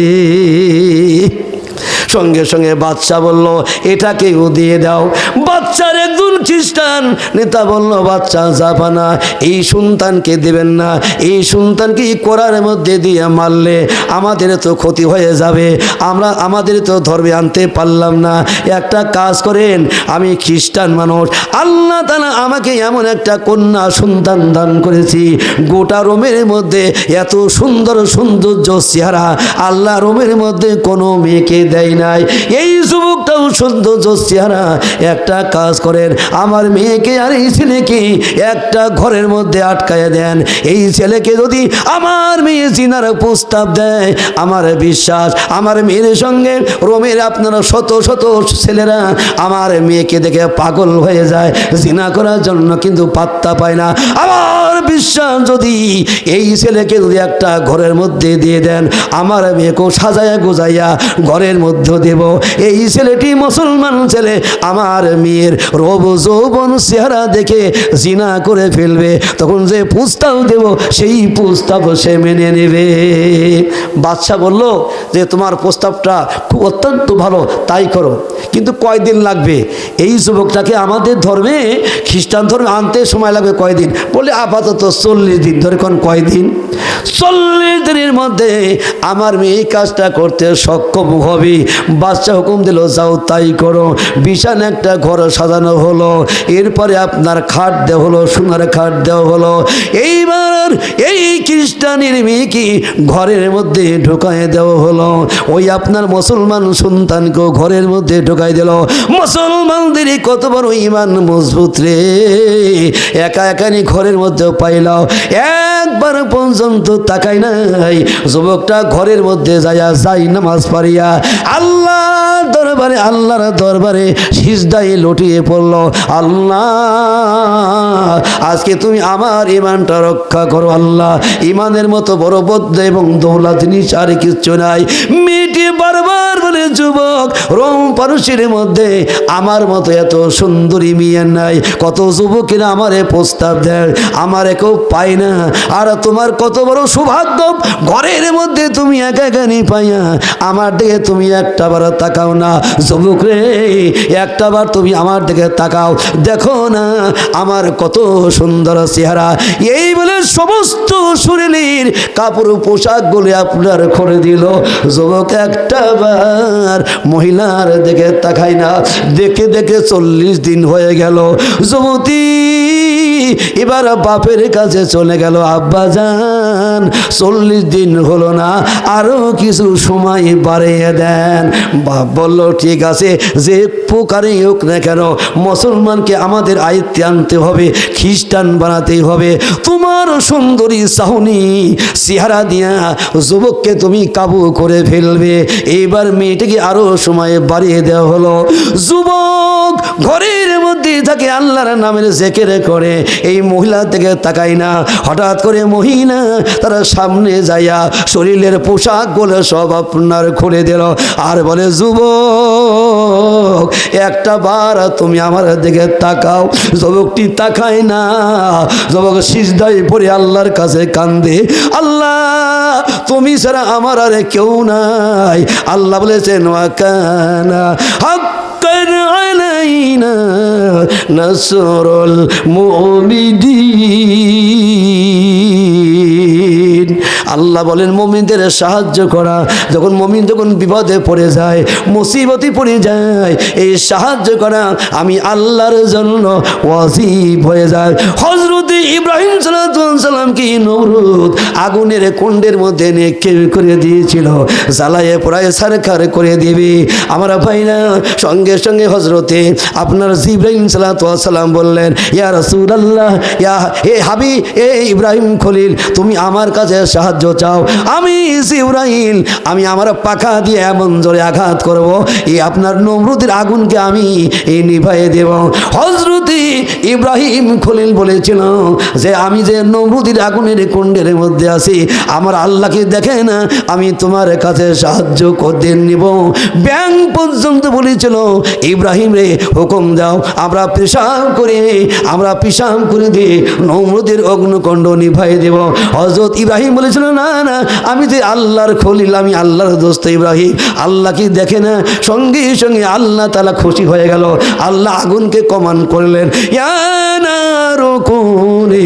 S1: সঙ্গে সঙ্গে বাচ্চা বলল, এটাকেও দিয়ে দাও। বাচ্চার একজন খ্রিস্টান নেতা বলল, বাচ্চা যাবা না, এই সন্তানকে দেবেন না, এই সন্তানকে কোরআর মধ্যে দিয়ে মারলে আমাদের তো ক্ষতি হয়ে যাবে, আমরা আমাদের তো ধর্মে আনতে পারলাম না। একটা কাজ করেন, আমি খ্রিস্টান মানুষ, আল্লাহ তাআলা আমাকে এমন একটা কন্যা সন্তান দান করেছি, গোটা রোমের মধ্যে এত সুন্দর সৌন্দর্য চেহারা আল্লাহ রোমের মধ্যে কোনো মেয়েকে দেয় নাই, এই যুবকটাও সৌন্দর্য চেহারা, একটা কাজ করেন, আমার মেয়েকে আর এই ছেলেকে একটা ঘরের মধ্যে আটকায় দেন। এই ছেলেকে যদি আমার মেয়ে জিনার প্রস্তাব দেয়, আমার বিশ্বাস আমার মেয়ের সঙ্গে রোমের আপনারা শত শত ছেলেরা আমার মেয়েকে দেখে পাগল হয়ে যায়, জিনা করার জন্য কিন্তু পাত্তা পায় না। আমার বিশ্বাস যদি এই ছেলেকে যদি একটা ঘরের মধ্যে দিয়ে দেন, আমার মেয়েকেও সাজায়া গোজাইয়া ঘরের মধ্যে বেঁধে দেব। এই ছেলেটি মুসলমান ছেলে আমার মেয়ের রূপ যৌবন চেহারা দেখে জিনা করে ফেলবে, তখন যে প্রস্তাব দেব সেই প্রস্তাব সে মেনে নেবে। বাদশা বলল যে তোমার প্রস্তাবটা খুব অত্যন্ত ভালো, তাই করো, কিন্তু কয়দিন লাগবে? এই যুবকটাকে আমাদের ধর্মে, খ্রিস্টান ধর্মে আনতে সময় লাগবে কয়দিন? বলে আপাতত 40 দিন। ধরে কোন কয়দিন? 40 দিনের মধ্যে আমার মেয়ে এই কাজটা করতে সক্ষম হবে। বাদশা হুকুম দিল যাও তাই করো। বিশাল একটা ঘর সাজানো হলো, এরপরে আপনার খাট দেওয়া হলো, সোনার খাট দেওয়া হলো। এইবার এই খ্রিস্টানের মেয়েকে ঘরের মধ্যে ঢোকায় দেওয়া হলো। ওই আপনার মুসলমান সন্তানকেও ঘরের মধ্যে ঢোকাই দিল। মুসলমানদের কত বড় ইমান মজবুত রে, একা একানি ঘরের মধ্যে পাইলাও, একবার পর্যন্ত তাকাই নাই। যুবকটা ঘরের মধ্যে যাই নামাজ পারিয়া আল্লাহর দরবারে, আল্লাহর দরবারে সিজদায় লুটিয়ে পড়ল। আল্লাহ, আজকে তুমি আমার ইমানটা রক্ষা করো আল্লাহ। ইমানের মতো বড় বদ্ধ এবং দৌলত জিনিস আর কিচ্ছু নাই। মেয়েটি বারবার বলে যুবক, রোম পারস্যের মধ্যে আমার মতো এত সুন্দরী মেয়ে নাই। কত যুবকেরা আমারে প্রস্তাব দেয়, আমারে কেউ পায় না। আর তোমার কত বড় সৌভাগ্য, ঘরের মধ্যে তুমি একা একানি পাইয়া আমার দিকে তুমি একটাবার তাকাও না। যুবক রে, একটাবার তুমি আমার দিকে তাকাও, দেখো না আমার কত সুন্দর চেহারা। এই বলে সমস্ত শরীরের কাপড় পোশাকগুলি আপনার করে দিল। যুবক একটাবার মহিলার দিকে তাকাই না। দেখে দেখে 40 দিন হয়ে গেল। যুবতী এবার বাপের কাছে চলে গেল, আব্বা জান 40 দিন হলো না, আরো কিছু সময় বাড়িয়ে দেন। বাপ বলল ঠিক আছে, যে প্রকারেই হোক না কেন মুসলমানকে আমাদের আয়ত্তে আনতে হবে, খ্রিস্টান বানাতেই হবে। তোমার সুন্দরী সাহনি চেহারা দিয়া যুবককে তুমি কাবু করে ফেলবে। এইবার মেয়েটাকে আরো সময় বাড়িয়ে দেওয়া হলো। যুবক ঘরের মধ্যে থাকে, আল্লাহর নামের জিকির করে, এই মহিলা থেকে তাকাই না। হঠাৎ করে মহিলা তারা সামনে যাইয়া শরীরের পোশাক গুলো সব আপনার খুলে দিল আর বলে যুবক একটা বার তুমি আমার দিকে তাকাও। যুবকটি তাকায় না। যুবক সিজদায় পড়ে আল্লাহর কাছে কান্দে, আল্লাহ তুমি ছাড়া আমার আর কেউ নাই। আল্লাহ বলেছেন ওয়াকানা হাক্কান আলাইনা নাসরুল মুমিনিন। আল্লাহ বলেন মুমিনদের সাহায্য করা। যখন মুমিন যখন বিপদে পড়ে যায়, মুসিবতে পড়ে যায়, এই সাহায্য করা আমি আল্লাহর জন্য ওয়াজিব হয়ে যায়। হযরত ইব্রাহিম সালামকে নমরুদ আগুনের কুণ্ডের মধ্যে নিক্ষেপ করে দিয়েছিল, জ্বালায়ে পোড়ায় ছারখার করে দিবে। আমার ভাইরা সঙ্গে সঙ্গে হযরতে আপনার ইব্রাহিম সালাম বললেন, ইয়া রাসূলুল্লাহ, ইয়া হে হাবি, এ ইব্রাহিম খলিল, তুমি আমার কাছে সাহায্য চাও। আমি জিবরাইল, আমি আমার পাখা দিয়ে এমন জোরে আঘাত করব, এই আপনার নমরুদের আগুনকে আমি এই নিভাইয়ে দেব। হযরত ইব্রাহিম খলিল বলেছিল যে আমি যে নমরুদের আগুনের কুণ্ডের মধ্যে আছি, আমার আল্লাহকে দেখে না, আমি তোমার কাছে সাহায্য করতে নিব। ব্যাং পর্যন্ত বলেছিল, ইব্রাহিম রে হুকুম দাও, আমরা পেশাব করে দিয়ে নমরুদের অগ্নিকুণ্ড নিভাই দেব। হযরত ইব্রাহিম বলেছিল না না, আমি যে আল্লাহর খলিল, আমি আল্লাহর দোস্ত ইব্রাহিম, আল্লাহকে দেখে না। সঙ্গে সঙ্গে আল্লাহ তাআলা খুশি হয়ে গেল। আল্লাহ আগুনকে কমান করলেন, ইয়া নারু কুনি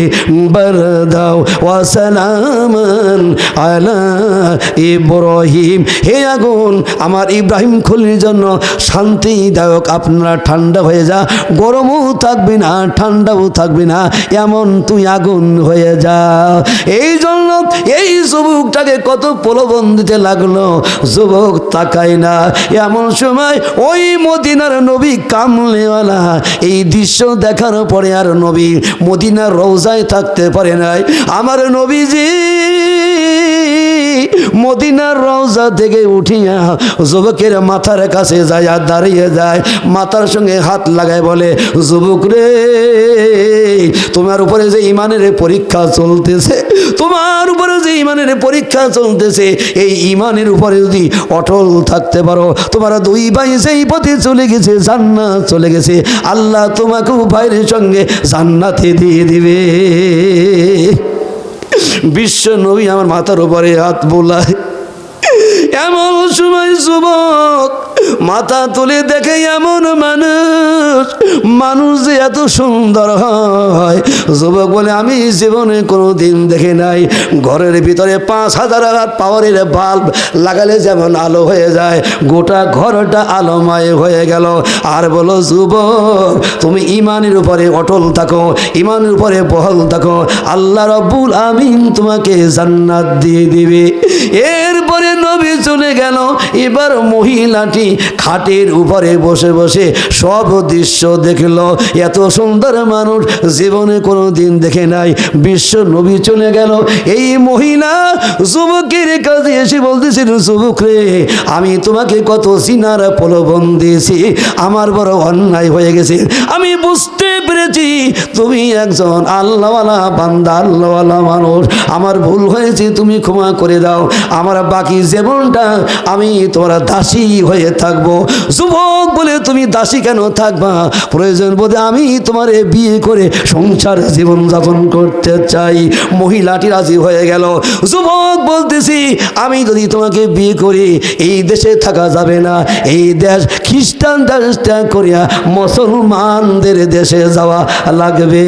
S1: বারদাও ওয়া সালামান আলা ইব্রাহিম। হে আগুন, আমার ইব্রাহিম খলিলের জন্য শান্তিদায়ক, আপনারা ঠান্ডা হয়ে যা, গরমও থাকবে না ঠান্ডাও থাকবে না, এমন তুই আগুন হয়ে যা। এই জন্য এই যুবকটাকে কত প্রলোভন দিতে লাগলো, যুবক তাকায় না। এমন সময় ওই মদিনার নবী কামলেওয়ালা এই দৃশ্য দেখার পরে আর নবী মদিনার রওজায় থাকতে পারে নাই। আমার নবীজি মদিনার রওজা থেকে উঠিয়া যুবকের মাথার কাছে যায়, দাঁড়িয়ে যায়, মাথার সঙ্গে হাত লাগায় বলে, যুবক রে তোমার উপরে যে ইমানের পরীক্ষা চলতেছে, তোমার উপরে যে ইমানের পরীক্ষা চলতেছে, এই ইমানের উপরে যদি অটল থাকতে পারো, তোমার দুই ভাই সেই পথে চলে গেছে, জান্নাত চলে গেছে, আল্লাহ তোমাকেও ভাইয়ের সঙ্গে জান্নাতে দিয়ে দিবে। বিশ্ব নবী আমার মাথার উপরে হাত বোলায়। এমন সময় যুবক মাথা তুলে দেখে এমন মানুষ যে এত সুন্দর হয়। যুবক বলে আমি জীবনে কোনো দিন দেখে নাই, ঘরের ভিতরে 5000 পাওয়ারের বাল্ব লাগালে যেমন আলো হয়ে যায়, গোটা ঘরটা আলোময় হয়ে গেল। আর বলো যুবক, তুমি ইমানের উপরে অটল থাকো, ইমানের উপরে বহাল থাকো, আল্লাহ রাব্বুল আমিন তোমাকে জান্নাত দিয়ে দিবে। এরপরে নবী চলে গেল। এবার মহিলাটি খাটের উপরে বসে বসে সব দৃশ্য দেখলো। এত সুন্দর মানুষ জীবনে কোনো দিন দেখে নাই। বিশ্ব নবী চলে গেল। এই মহিলা যুবকের কাছে এসে বলতেছিল, যুবক রে, আমি তোমাকে কত সিনার প্রলোভন দিয়েছি, আমার বড় অন্যায় হয়ে গেছে, আমি বুঝতে পেরেছি তুমি একজন আল্লাহওয়ালা বান্দা, আল্লাহওয়ালা মানুষ, আমার ভুল হয়েছে, তুমি ক্ষমা করে দাও, আমার বাকি জীবনটা আমি তোমার দাসী হয়ে থাকবো। যুবক বলে, তুমি দাসী কেন থাকবা, প্রয়োজন বোধে আমি তোমার বিয়ে করে সংসার জীবন যাপন করতে চাই। মহিলাটি রাজি হয়ে গেল। যুবক বলতেছি, আমি যদি তোমাকে বিয়ে করি, এই দেশে থাকা যাবে না, এই দেশ খ্রিস্টান দেশ ত্যাগ করিয়া মুসলমানদের দেশে যাওয়া লাগবে।